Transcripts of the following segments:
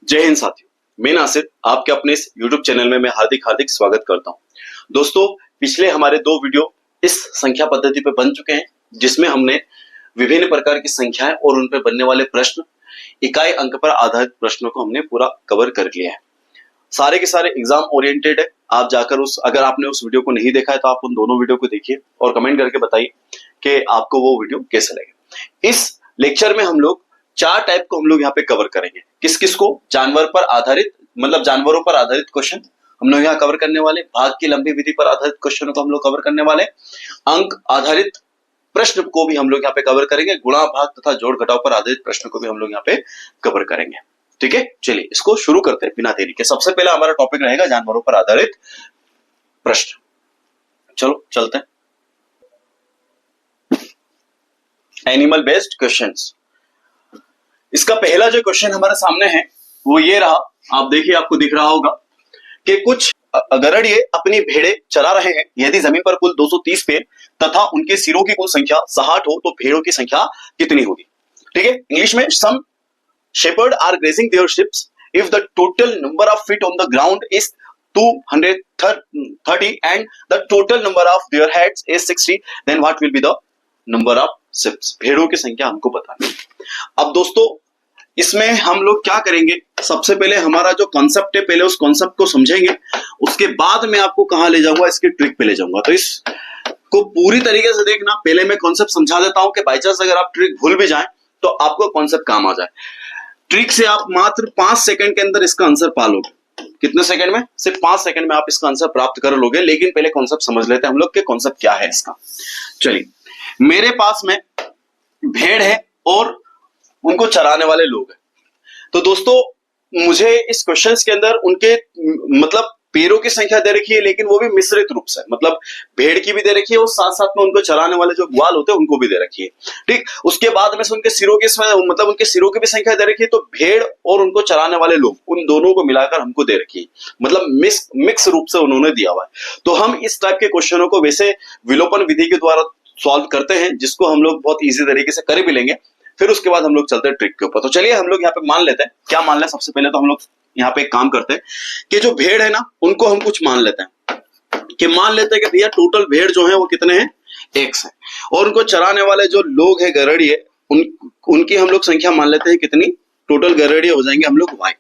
जय हिंद साथियों, मैं नासिर आपके अपने इस YouTube चैनल में मैं हार्दिक स्वागत करता हूं। दोस्तों, पिछले हमारे 2 वीडियो इस संख्या पद्धति पे बन चुके हैं, जिसमें हमने विभिन्न प्रकार की संख्याएं और उन पर बनने वाले प्रश्न, इकाई अंक पर आधारित प्रश्नों को हमने पूरा कवर कर लिया है। सारे के सारे एग्जाम ओरिएंटेड है। आप जाकर अगर आपने उस वीडियो को नहीं देखा है तो आप उन दोनों वीडियो को देखिए और कमेंट करके बताइए कि आपको वो वीडियो कैसा लगे। इस लेक्चर में हम लोग 4 टाइप को हम लोग यहाँ पे कवर करेंगे। किस किस को? जानवर पर आधारित, मतलब जानवरों पर आधारित क्वेश्चन हम लोग यहाँ कवर करने वाले, भाग की लंबी विधि पर आधारित क्वेश्चनों को हम लोग कवर करने वाले, अंक आधारित प्रश्न को भी हम लोग यहाँ पे कवर करेंगे, गुणा भाग तथा जोड़ घटाव पर आधारित प्रश्न को भी हम लोग यहाँ पे कवर करेंगे। ठीक है, चलिए इसको शुरू करते हैं बिना देरी के। सबसे पहला हमारा टॉपिक रहेगा जानवरों पर आधारित प्रश्न। चलो चलते हैं। Animal based questions. इसका पहला जो क्वेश्चन हमारे सामने है वो ये रहा। आप देखिए, आपको दिख रहा होगा कि कुछ गधेड़िए अपनी भेड़ें चरा रहे हैं। यदि जमीन पर कुल 230 पेड़ तथा उनके सिरों की कुल संख्या 60 हो तो भेड़ों की संख्या कितनी होगी? ठीक है, इंग्लिश में some shepherd are grazing their ships if the total number of feet on the ground is 230 and the total number of their heads is 60, then what will be the number of ships? भेड़ों की संख्या हमको बतानी है। अब दोस्तों, इसमें हम लोग क्या करेंगे, सबसे पहले हमारा जो कॉन्सेप्ट है, पहले उस कॉन्सेप्ट को समझेंगे, उसके बाद मैं आपको कहां ले जाऊंगा, इसकी ट्रिक पे ले जाऊंगा। तो इसको पूरी तरीके से देखना। पहले मैं कॉन्सेप्ट समझा देता हूं कि बाई चांस अगर आप ट्रिक भूल भी जाएं तो आपको कॉन्सेप्ट काम आ जाए। ट्रिक से आप मात्र 5 सेकंड के अंदर इसका आंसर पा लोगे। कितने सेकंड में? सिर्फ 5 सेकंड में आप इसका आंसर प्राप्त कर लोगे। लेकिन पहले कॉन्सेप्ट समझ लेते हैं हम लोग के कॉन्सेप्ट क्या है इसका। चलिए, मेरे पास में भेड़ है और उनको चराने वाले लोग हैं। तो दोस्तों, मुझे इस क्वेश्चंस के अंदर उनके मतलब पैरों की संख्या दे रखी है, लेकिन वो भी मिश्रित रूप से, मतलब भेड़ की भी दे रखी है और साथ साथ में उनको चराने वाले जो ग्वाल होते हैं उनको भी दे रखी है। ठीक, उसके बाद में से उनके सिरों की मतलब उनके सिरों की भी संख्या दे रखी है। तो भेड़ और उनको चराने वाले लोग, उन दोनों को मिलाकर हमको दे रखी है, मतलब मिक्स रूप से उन्होंने दिया हुआ है। तो हम इस टाइप के क्वेश्चनों को वैसे विलोपन विधि के द्वारा सॉल्व करते हैं, जिसको हम लोग बहुत इजी तरीके से कर भी लेंगे। फिर उसके बाद हम लोग चलते हैं ट्रिक के ऊपर। तो चलिए हम लोग यहाँ पे मान लेते हैं। क्या मान लें? सबसे पहले तो हम लोग यहाँ पे एक काम करते हैं कि जो भेड़ है ना, उनको हम कुछ मान लेते हैं कि मान लेते हैं कि भैया टोटल भेड़ जो है वो कितने हैं? 1 है। और उनको चराने वाले जो लोग हैं, गधेड़िए, उनकी हम लोग संख्या मान लेते हैं कितनी? टोटल गधेड़िए हो जाएंगे हम लोग Y।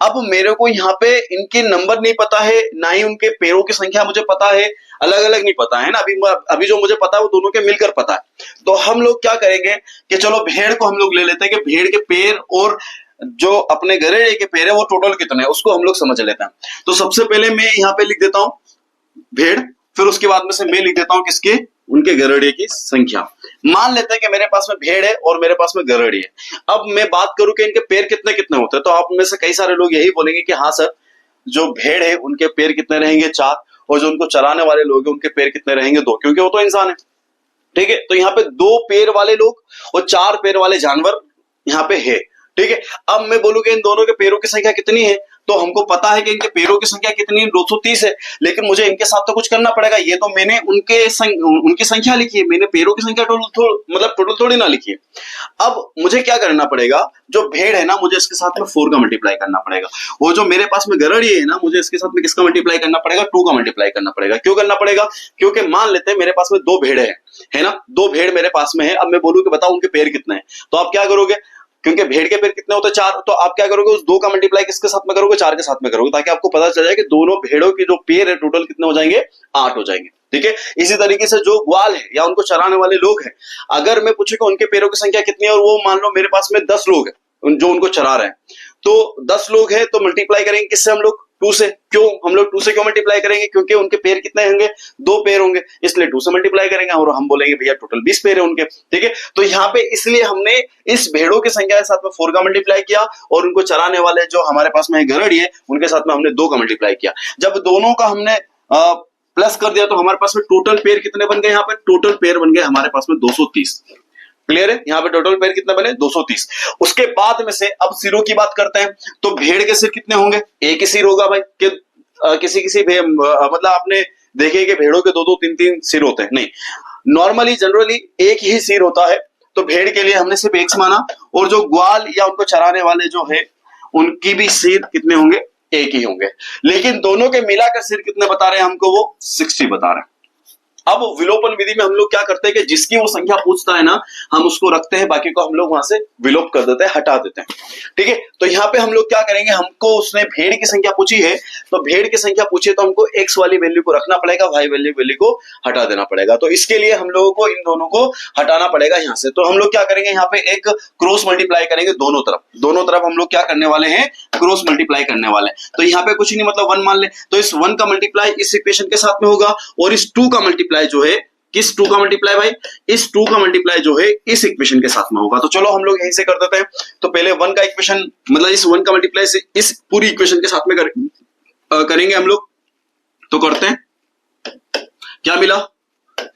अब मेरे को यहाँ पे इनके नंबर नहीं पता है, ना ही उनके पैरों की संख्या मुझे पता है, अलग अलग नहीं पता है ना। अभी जो मुझे पता है वो दोनों के मिलकर पता है। तो हम लोग क्या करेंगे कि चलो भेड़ को हम लोग ले लेते हैं कि भेड़ के पैर और जो अपने गधेड़िए के पैर है वो टोटल कितने हैं, उसको हम लोग समझ लेते हैं। तो सबसे पहले मैं यहाँ पे लिख देता हूं भेड़, फिर उसके बाद में से मैं लिख देता हूं किसके? उनके गधेड़िए की संख्या। मान लेते हैं कि मेरे पास में भेड़ है और मेरे पास में गधेड़िए है। अब मैं बात करूं कि इनके पैर कितने कितने होते हैं, तो आप में से कई सारे लोग यही बोलेंगे कि हाँ सर, जो भेड़ है उनके पैर कितने रहेंगे? 4। और जो उनको चराने वाले लोग हैं उनके पैर कितने रहेंगे? 2, क्योंकि वो तो इंसान है। ठीक है, तो यहाँ पे 2 पैर वाले लोग और 4 पैर वाले जानवर यहाँ पे है। ठीक है, अब मैं बोलूंगा इन दोनों के पैरों की संख्या कितनी है, तो हमको पता है कि इनके पैरों की संख्या कितनी है? 230 है। लेकिन मुझे इनके साथ तो कुछ करना पड़ेगा। ये तो मैंने उनकी संख्या लिखी है, मैंने पैरों की संख्या टोटल थोड़ी ना लिखी है। अब मुझे क्या करना पड़ेगा? जो भेड़ है ना, मुझे इसके साथ में 4 का मल्टीप्लाई करना पड़ेगा। वो जो मेरे पास में गधेड़िए है ना, मुझे इसके साथ में किसका मल्टीप्लाई करना पड़ेगा? 2 का मल्टीप्लाई करना पड़ेगा। क्यों करना पड़ेगा? क्योंकि मान लेते हैं मेरे पास में 2 भेड़ है ना, 2 भेड़ मेरे पास में है। अब मैं बोलूं कि बताओ उनके पैर कितने हैं, तो आप क्या करोगे? क्योंकि भेड़ के पैर कितने होते हैं? 4। तो आप क्या करोगे? उस 2 का मल्टीप्लाई किसके साथ में करोगे? 4 के साथ में करोगे, ताकि आपको पता चल जाए कि दोनों भेड़ों की जो पैर है टोटल कितने हो जाएंगे? 8 हो जाएंगे। ठीक है, इसी तरीके से जो ग्वाल है या उनको चराने वाले लोग हैं, अगर मैं पूछूं कि उनके पैरों की संख्या कितनी है, और वो मान लो मेरे पास में 10 लोग हैं जो उनको चरा रहे हैं, तो 10 लोग हैं तो मल्टीप्लाई करेंगे किससे हम लोग? 2 से। क्यों हम लोग 2 से क्यों मल्टीप्लाई करेंगे? क्योंकि उनके पैर कितने होंगे? 2 पैर होंगे, इसलिए 2 से मल्टीप्लाई करेंगे और हम बोलेंगे भैया टोटल 20 पैर है उनके। ठीक है, तो यहाँ पे इसलिए हमने इस भेड़ों की संख्या के साथ में 4 का मल्टीप्लाई किया और उनको चराने वाले जो हमारे पास में गधेड़िए उनके साथ में हमने 2 का मल्टीप्लाई किया। जब दोनों का हमने प्लस कर दिया तो हमारे पास में टोटल पैर कितने बन गए? यहाँ पे टोटल पैर बन गए हमारे पास में 230। क्लियर है? यहाँ पे टोटल पैर कितने बने? 230। उसके बाद में से अब सिरों की बात करते हैं, तो भेड़ के सिर कितने होंगे? एक ही सिर होगा भाई। कि किसी मतलब आपने देखे कि भेड़ों के 2-2, 3-3 सिर होते हैं? नहीं, नॉर्मली जनरली एक ही सिर होता है। तो भेड़ के लिए हमने सिर्फ एक माना, और जो ग्वाल या उनको चराने वाले जो है उनकी भी सिर कितने होंगे, एक ही होंगे। लेकिन दोनों के मिलाकर सिर कितने बता रहे हैं हमको, वो 60 बता रहे हैं। अब विलोपन विधि में हम लोग क्या करते हैं कि जिसकी वो संख्या पूछता है ना, हम उसको रखते हैं, बाकी को हम लोग वहां से विलोप कर देते हैं, हटा देते हैं। ठीक है, तो यहाँ पे हम लोग क्या करेंगे, हमको उसने भेड़ की संख्या पूछी है, तो भेड़ की संख्या पूछी तो हमको x वाली वैल्यू को रखना पड़ेगा, y वाली वैल्यू को हटा देना पड़ेगा। तो इसके लिए हम लोगों को इन दोनों को हटाना पड़ेगा यहाँ से। तो हम लोग क्या करेंगे, यहाँ पे एक क्रॉस मल्टीप्लाई करेंगे दोनों तरफ हम लोग क्या करने वाले हैं, क्रॉस मल्टीप्लाई करने वाले हैं। तो यहाँ पे कुछ नहीं, मतलब 1 मान ले, तो इस 1 का मल्टीप्लाई इस इक्वेशन के साथ में होगा, और इस 2 का मल्टीप्लाई जो है, किस 2 का मल्टीप्लाई भाई, इस 2 का मल्टीप्लाई जो है इस इक्वेशन के साथ में होगा। तो चलो हम लोग यहीं से कर देते हैं। तो पहले 1 का इक्वेशन, मतलब इस 1 का मल्टीप्लाई से इस पूरी इक्वेशन के साथ में करेंगे हम लोग। तो करते हैं, क्या मिला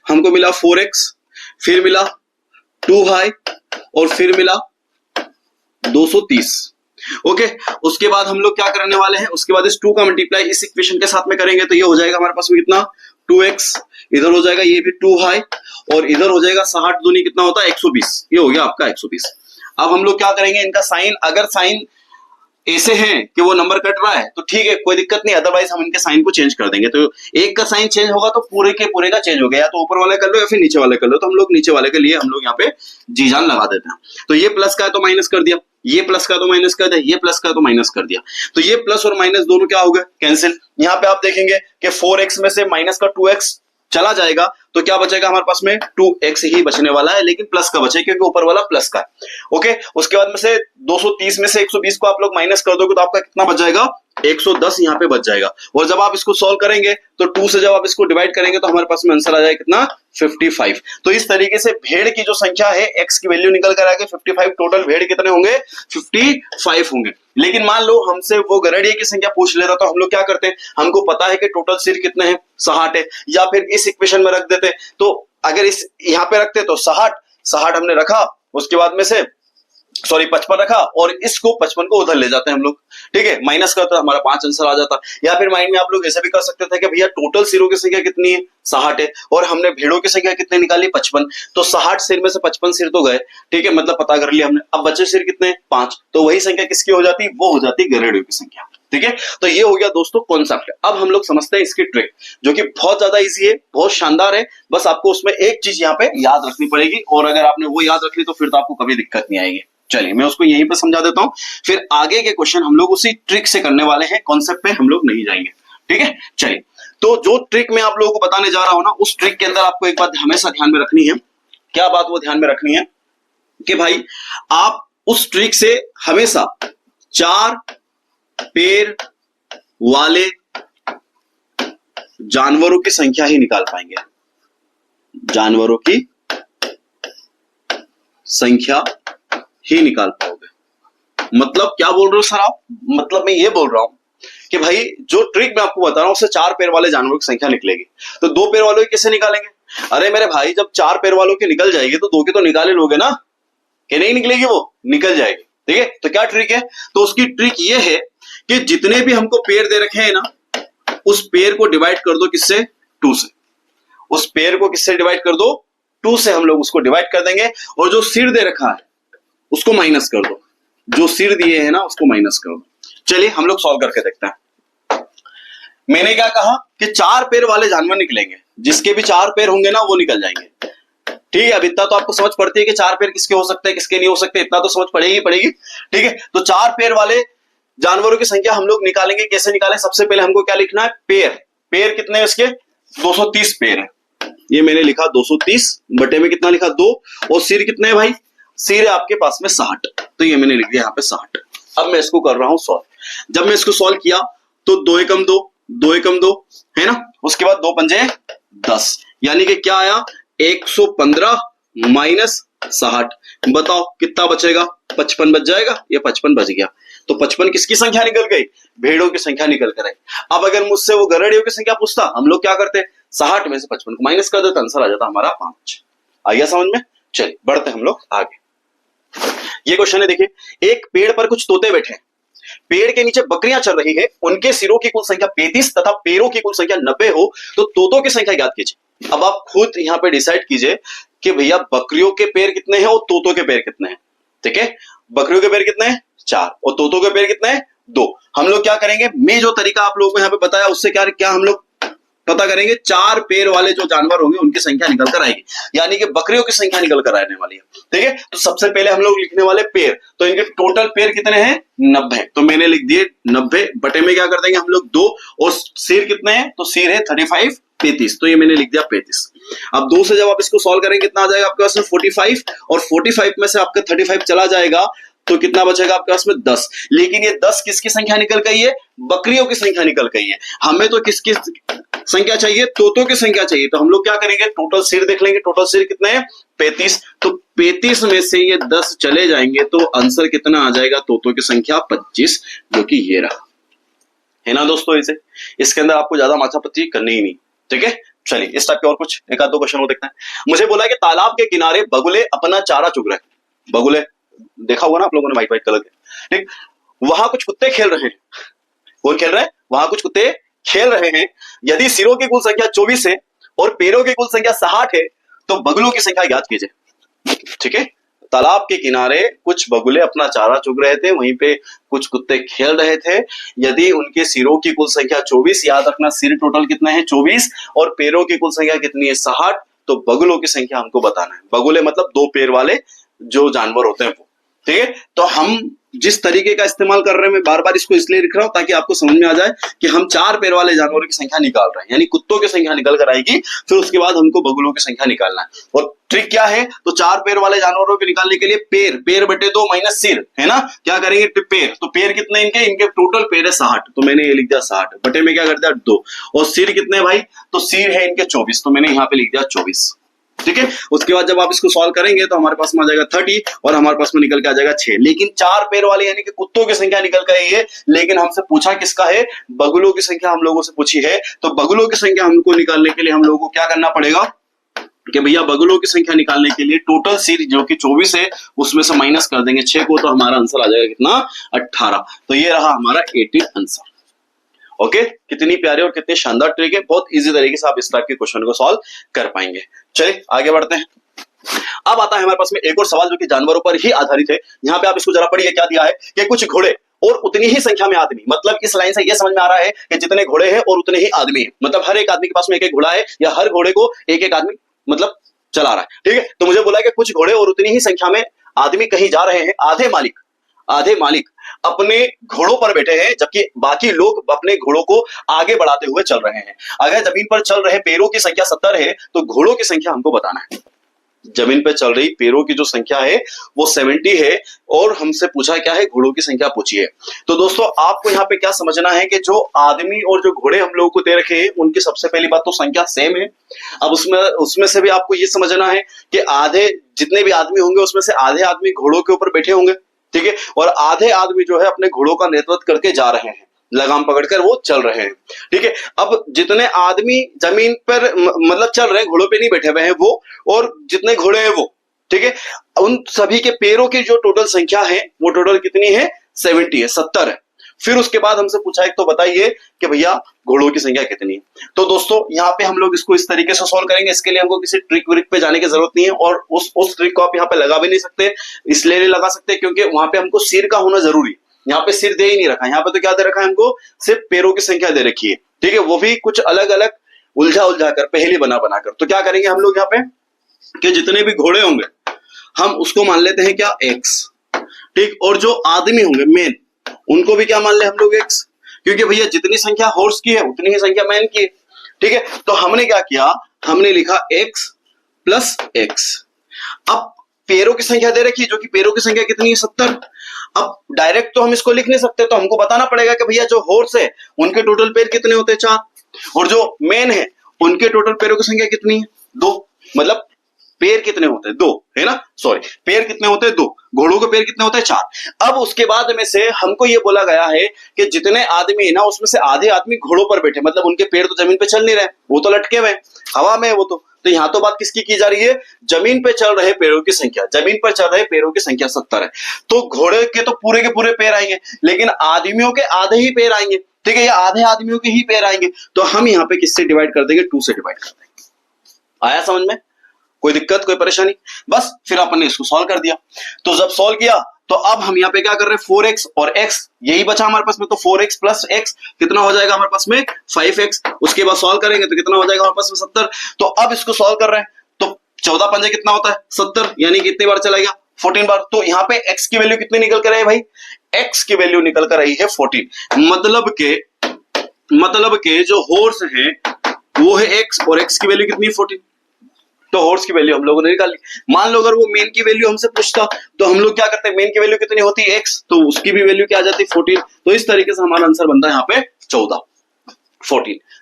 हमको, मिला 4x, फिर मिला 2y, और फिर मिला 230। ओके, उसके बाद हम लोग क्या करने वाले हैं, उसके बाद इस 2 का मल्टीप्लाई इस इक्वेशन के साथ में करेंगे, तो ये हो जाएगा हमारे पास में कितना, 2x, इधर हो जाएगा ये भी 2y, और इधर हो जाएगा 60 दूनी कितना होता है 120, ये हो गया आपका 120। अब हम लोग क्या करेंगे, इनका साइन, अगर साइन ऐसे है कि वो नंबर कट रहा है तो ठीक है, कोई दिक्कत नहीं, अदरवाइज हम इनके साइन को चेंज कर देंगे। तो एक का साइन चेंज होगा तो पूरे के पूरे का चेंज हो गया, या तो ऊपर वाले कर लो या फिर नीचे वाले कर लो। तो हम लोग नीचे वाले के लिए हम लोग यहाँ पे जी जान लगा देते हैं। तो ये प्लस का है तो माइनस कर दिया, ये प्लस का तो माइनस कर दिया, ये प्लस का तो माइनस कर दिया। तो ये प्लस और माइनस दोनों क्या हो गए, कैंसिल। यहाँ पे आप देखेंगे कि 4x में से माइनस का 2x चला जाएगा, तो क्या बचेगा हमारे पास में, 2x ही बचने वाला है, लेकिन प्लस का बचे क्योंकि ऊपर वाला प्लस का है। ओके, उसके बाद में से 230 में से 120 को आप लोग माइनस कर दोगे तो आपका कितना बच जाएगा, 110 यहाँ पे बच जाएगा। और जब आप इसको सॉल्व करेंगे तो 2 से जब आप इसको डिवाइड करेंगे तो हमारे पास में आंसर आ जाएगा कितना, 55। तो इस तरीके से भेड़ की जो संख्या है, x की वैल्यू निकल कर आगे 55, टोटल भेड़ कितने होंगे, 55 होंगे। लेकिन मान लो हमसे वो गरड़िए की संख्या पूछ लेता, तो हम लोग क्या करते हैं, हमको पता है कि टोटल सिर कितने हैं, 60 है, या फिर इस इक्वेशन में रख देते। तो अगर इस यहाँ पे रखते तो 60 हमने रखा, उसके बाद में से 55 रखा, और इसको 55 को उधर ले जाते हैं हम लोग। ठीक है, माइनस करते हमारा 5 आंसर आ जाता। या फिर माइंड में आप लोग ऐसे भी कर सकते थे कि भैया टोटल सिरों की संख्या कितनी है, 60 है, और हमने भेड़ों की संख्या कितने निकाली, 55। तो 60 सिर में से 55 सिर तो गए, ठीक है, मतलब पता कर लिया हमने। अब बचे सिर कितने, 5। तो वही संख्या किसकी हो जाती, वो हो जाती गरेड़ियों की संख्या। ठीक है, तो ये हो गया दोस्तों कॉन्सेप्ट। अब हम लोग समझते हैं इसकी ट्रिक, जो कि बहुत ज्यादा इजी है, बहुत शानदार है। बस आपको उसमें एक चीज यहाँ पे याद रखनी पड़ेगी, और अगर आपने वो याद रख ली तो फिर तो आपको कभी दिक्कत नहीं आएगी। चलिए मैं उसको यहीं पे समझा देता हूं, फिर आगे के क्वेश्चन हम लोग उसी ट्रिक से करने वाले हैं, कॉन्सेप्ट पे हम लोग नहीं जाएंगे। ठीक है, चलिए, तो जो ट्रिक मैं आप लोगों को बताने जा रहा हूं ना, उस ट्रिक के अंदर आपको एक बात हमेशा ध्यान में रखनी है। क्या बात वो ध्यान में रखनी है कि भाई आप उस ट्रिक से हमेशा 4 पैर वाले जानवरों की संख्या ही निकाल पाएंगे, जानवरों की संख्या ही निकाल पाओगे। मतलब क्या बोल रहे हो सर आप, मतलब मैं ये बोल रहा हूं कि भाई जो ट्रिक मैं आपको बता रहा हूं उससे 4 पैर वाले जानवरों की संख्या निकलेगी, तो 2 पैर वालों की कैसे निकालेंगे। अरे मेरे भाई, जब 4 पैर वालों की निकल जाएगी तो 2 की तो निकाले लोगे ना, कि नहीं निकलेगी, वो निकल जाएगी। ठीक है, तो क्या ट्रिक है, तो उसकी ट्रिक ये है कि जितने भी हमको पैर दे रखे हैं ना, उस पैर को डिवाइड कर दो किससे, 2 से। उस पैर को किससे डिवाइड कर दो, 2 से हम लोग उसको डिवाइड कर देंगे, और जो सिर दे रखा है उसको माइनस कर दो, जो सिर दिए हैं ना उसको माइनस कर दो। चलिए हम लोग सॉल्व करके देखते हैं। मैंने क्या कहा कि 4 पैर वाले जानवर निकलेंगे, जिसके भी 4 पैर होंगे ना वो निकल जाएंगे। ठीक है, अब इतना तो आपको समझ पड़ती है कि 4 पैर किसके हो सकते हैं, किसके नहीं हो सकते, इतना तो समझ पड़ेगी। ठीक है, तो 4 पैर वाले जानवरों की संख्या हम लोग निकालेंगे। कैसे निकालें, सबसे पहले हमको क्या लिखना है, पैर। पैर कितने हैं इसके, 230 पैर है। ये मैंने लिखा 230 बटे में कितना लिखा, 2। और सिर कितने हैं भाई, सिर है आपके पास में 60, तो ये मैंने लिख दिया यहाँ पे 60। अब मैं इसको कर रहा हूं सॉल्व। जब मैं इसको सॉल्व किया तो 2 एकम 2, 2 एकम 2 है ना, उसके बाद 2 पंजे 10, यानी कि क्या आया, 115 माइनस 60। बताओ कितना बचेगा, 55 बच जाएगा, ये 55 बच गया। तो 55 किसकी संख्या निकल गई, भेड़ों की संख्या निकल कर आई। अब अगर मुझसे वो गरेड़ियों की संख्या पूछता, हम लोग क्या करते, 60 में से 55 को माइनस कर देते, आंसर आ जाता हमारा 5। आ गया समझ में। चलिए बढ़ते हम लोग आगे। ये क्वेश्चन है, देखिए, एक पेड़ पर कुछ तोते बैठे हैं, पेड़ के नीचे बकरियां चल रही है, उनके सिरों की कुल संख्या 35 तथा पैरों की कुल संख्या 90 हो तो तोतों की संख्या ज्ञात कीजिए। अब आप खुद यहां पे डिसाइड कीजिए कि भैया बकरियों के पैर कितने हैं और तोतों के पैर कितने हैं। ठीक है, बकरियों के पैर कितने हैं, 4 और तोतों के पैर कितने हैं 2। हम लोग क्या करेंगे, मैं जो तरीका आप लोगों को यहाँ पे बताया उससे क्या हम लोग पता करेंगे 4 पैर वाले जो जानवर होंगे उनकी संख्या निकल कर आएगी, यानी कि बकरियों की संख्या निकल कर आने वाली है। ठीक है, तो सबसे पहले हम लोग लिखने वाले पैर, तो इनके टोटल पैर कितने हैं 90, तो मैंने लिख दिए 90 बटे में क्या कर देंगे हम लोग 2, और सिर कितने हैं, तो सिर है 35, तो ये मैंने लिख दिया 35। अब 2 से जब आप इसको सॉल्व करेंगे कितना आ जाएगा आपके पास में 45, और 45 में से आपका 35 चला जाएगा तो कितना बचेगा आपके पास में 10। लेकिन ये 10 किसकी संख्या निकल गई है, बकरियों की संख्या निकल गई है। हमें तो किसकी संख्या चाहिए, तोतों की संख्या चाहिए। तो हम लोग क्या करेंगे, टोटल सिर देख लेंगे, टोटल सिर कितने हैं 35, तो 35 में से ये 10 चले जाएंगे तो आंसर कितना आ जाएगा, तोतों की संख्या 25, जो कि ये रहा है ना दोस्तों। इसे इसके अंदर आपको ज्यादा माथापच्ची करनी ही नहीं। ठीक है, चलिए इस टाइप के और कुछ एक आध दो क्वेश्चन देखते हैं। मुझे बोला है कि तालाब के किनारे बगुले अपना चारा चुग रहे। बगुले देखा होगा ना आप लोगों ने, व्हाइट व्हाइट कलर के। ठीक, वहां कुछ कुत्ते खेल रहे हैं। कौन खेल रहा है, वहां कुछ कुत्ते खेल रहे हैं। यदि सिरों की कुल संख्या 24 है और पैरों की कुल संख्या 60 है तो बगुलों की संख्या ज्ञात कीजिए। ठीक है, तालाब के किनारे कुछ बगुले अपना चारा चुग रहे थे, वहीं पे कुछ कुत्ते खेल रहे थे। यदि उनके सिरों की कुल संख्या 24, याद रखना सिर टोटल कितने हैं 24, और पैरों की कुल संख्या कितनी है 60, तो बगुलों की संख्या हमको बताना है। बगुले मतलब 2 पैर वाले जो जानवर होते हैं वो। ठीक है, तो हम जिस तरीके का इस्तेमाल कर रहे हैं, मैं बार बार इसको इसलिए लिख रहा हूं ताकि आपको समझ में आ जाए कि हम 4 पैर वाले जानवरों की संख्या निकाल रहे हैं, यानी कुत्तों की संख्या निकल कर आएगी, फिर उसके बाद हमको बगुलों की संख्या निकालना है। और ट्रिक क्या है, तो 4 पैर वाले जानवरों को निकालने के लिए पैर बटे 2 माइनस सिर है ना, क्या करेंगे पैर, तो पैर कितने इनके टोटल पैर है 60, तो मैंने ये लिख दिया 60 बटे में क्या कर दिया 2, और सिर कितने भाई, तो सिर है इनके 24, तो मैंने यहाँ पे लिख दिया 24। ठीक है, उसके बाद जब आप इसको सॉल्व करेंगे तो हमारे पास में आ जाएगा 30, और हमारे पास में निकल के आ जाएगा 6। लेकिन 4 पैर वाले यानी कि कुत्तों की संख्या निकल के आई है, लेकिन हमसे पूछा किसका है, बगुलों की संख्या हम लोगों से पूछी है। तो बगुलों की संख्या हमको निकालने के लिए हम लोगों को क्या करना पड़ेगा कि भैया बगुलों की संख्या निकालने के लिए टोटल सिर जो कि 24 है उसमें से माइनस कर देंगे 6 को, तो हमारा आंसर आ जाएगा कितना 18। तो ये रहा हमारा 18 आंसर। ओके, कितनी प्यारी और कितनी शानदार ट्रिक है, बहुत इजी तरीके से आप इस टाइप के क्वेश्चन को सॉल्व कर पाएंगे। चलिए आगे बढ़ते हैं। अब आता है हमारे पास में एक और सवाल जो कि जानवरों पर ही आधारित है। यहाँ पे आप इसको जरा पढ़िए, क्या दिया है कि कुछ घोड़े और उतनी ही संख्या में आदमी, मतलब इस लाइन से यह समझ में आ रहा है कि जितने घोड़े हैं और उतने ही आदमी हैं, मतलब हर एक आदमी के पास में एक एक घोड़ा है, या हर घोड़े को एक एक आदमी मतलब चला रहा है। ठीक है, तो मुझे बोला है कि कुछ घोड़े और उतनी ही संख्या में आदमी कहीं जा रहे हैं। आधे मालिक अपने घोड़ों पर बैठे हैं, जबकि बाकी लोग अपने घोड़ों को आगे बढ़ाते हुए चल रहे हैं। अगर जमीन पर चल रहे पैरों की संख्या 70 है तो घोड़ों की संख्या हमको बताना है। जमीन पर चल रही पैरों की जो संख्या है वो 70 है, और हमसे पूछा क्या है, घोड़ों की संख्या पूछी है। तो दोस्तों आपको यहाँ पे क्या समझना है कि जो आदमी और जो घोड़े हम लोगों को दे रखे हैं उनकी सबसे पहली बात तो संख्या सेम है। अब उसमें से भी आपको ये समझना है कि आधे जितने भी आदमी होंगे उसमें से आधे आदमी घोड़ों के ऊपर बैठे होंगे। ठीक है, और आधे आदमी जो है अपने घोड़ों का नेतृत्व करके जा रहे हैं, लगाम पकड़कर वो चल रहे हैं। ठीक है, अब जितने आदमी जमीन पर मतलब चल रहे हैं, घोड़ों पे नहीं बैठे हुए हैं वो, और जितने घोड़े हैं वो, ठीक है, उन सभी के पैरों की जो टोटल संख्या है वो टोटल कितनी है 70 है, 70 है। फिर उसके बाद हमसे पूछा है तो बताइए कि भैया घोड़ों की संख्या कितनी है। तो दोस्तों यहाँ पे हम लोग इसको इस तरीके से सॉल्व करेंगे। इसके लिए हमको किसी ट्रिक व्रिक पे जाने की जरूरत नहीं है, और उस ट्रिक को आप यहाँ पे लगा भी नहीं सकते, इसलिए नहीं लगा सकते क्योंकि वहां पे हमको सिर का होना जरूरी। यहाँ पे सिर दे ही नहीं रखा, यहाँ पे तो क्या दे रखा है हमको, सिर्फ पैरों की संख्या दे रखी है। ठीक है, वो भी कुछ अलग अलग उलझा कर, पहेली बना कर। तो क्या करेंगे हम लोग यहाँ पे कि जितने भी घोड़े होंगे हम उसको मान लेते हैं क्या x। ठीक, और जो आदमी होंगे मेन उनको भी क्या मान ले हम लोग x, क्योंकि भैया जितनी संख्या हॉर्स की है उतनी ही संख्या मैन की है। ठीक है, तो हमने क्या किया, हमने लिखा x प्लस x। अब पैरों की संख्या दे रखी है, जो कि पैरों की संख्या कितनी है 70। अब डायरेक्ट तो हम इसको लिख नहीं सकते, तो हमको बताना पड़ेगा कि भैया जो हॉर्स है उनके टोटल पैर कितने होते हैं 4, और जो मैन है उनके टोटल पैरों की संख्या कितनी है 2, मतलब पैर कितने होते हैं 2 है ना, सॉरी पैर कितने होते हैं 2, घोड़ों के पैर कितने होते हैं 4। अब उसके बाद में से हमको ये बोला गया है कि जितने आदमी है ना उसमें से आधे आदमी घोड़ों पर बैठे, मतलब उनके पैर तो जमीन पे चल नहीं रहे, वो तो लटके हुए हवा में, वो तो यहाँ तो बात किसकी की जा रही है, जमीन पे चल रहे पैरों की संख्या। जमीन पर चल रहे पैरों की संख्या 70 है, तो घोड़े के तो पूरे के पूरे पैर आएंगे, लेकिन आदमियों के आधे ही पैर आएंगे। ठीक है, ये आधे आदमियों के ही पैर आएंगे, तो हम यहाँ पे किससे डिवाइड कर देंगे, 2 से डिवाइड कर देंगे। आया समझ में, कोई दिक्कत कोई परेशानी, बस फिर अपन ने इसको सॉल्व कर दिया। तो जब सॉल्व किया तो अब हम यहाँ पे क्या कर रहे हैं 4x और x यही बचा हमारे पास में, तो 4x प्लस x कितना हो जाएगा हमारे पास में 5x। उसके बाद सॉल्व करेंगे तो कितना हो जाएगा हमारे पास में 70। तो अब इसको सॉल्व कर रहे हैं तो 14 पंजे कितना होता है 70, यानी कितनी बार चला गया 14 बार। तो यहाँ पे x की वैल्यू कितनी निकल कर आई भाई, x की वैल्यू निकल कर आई है 14। मतलब के जो हॉर्स है वो है x और x की वैल्यू कितनी 14। तो हॉर्स की वैल्यू हम लोगों ने निकाल ली। मान लो अगर वो मेन की वैल्यू हमसे पूछता तो हम लोग क्या करते हैं, मेन की वैल्यू कितनी होती है x, तो उसकी भी वैल्यू क्या आ जाती है 14। तो इस तरीके से हमारा आंसर बनता है यहाँ पे 14।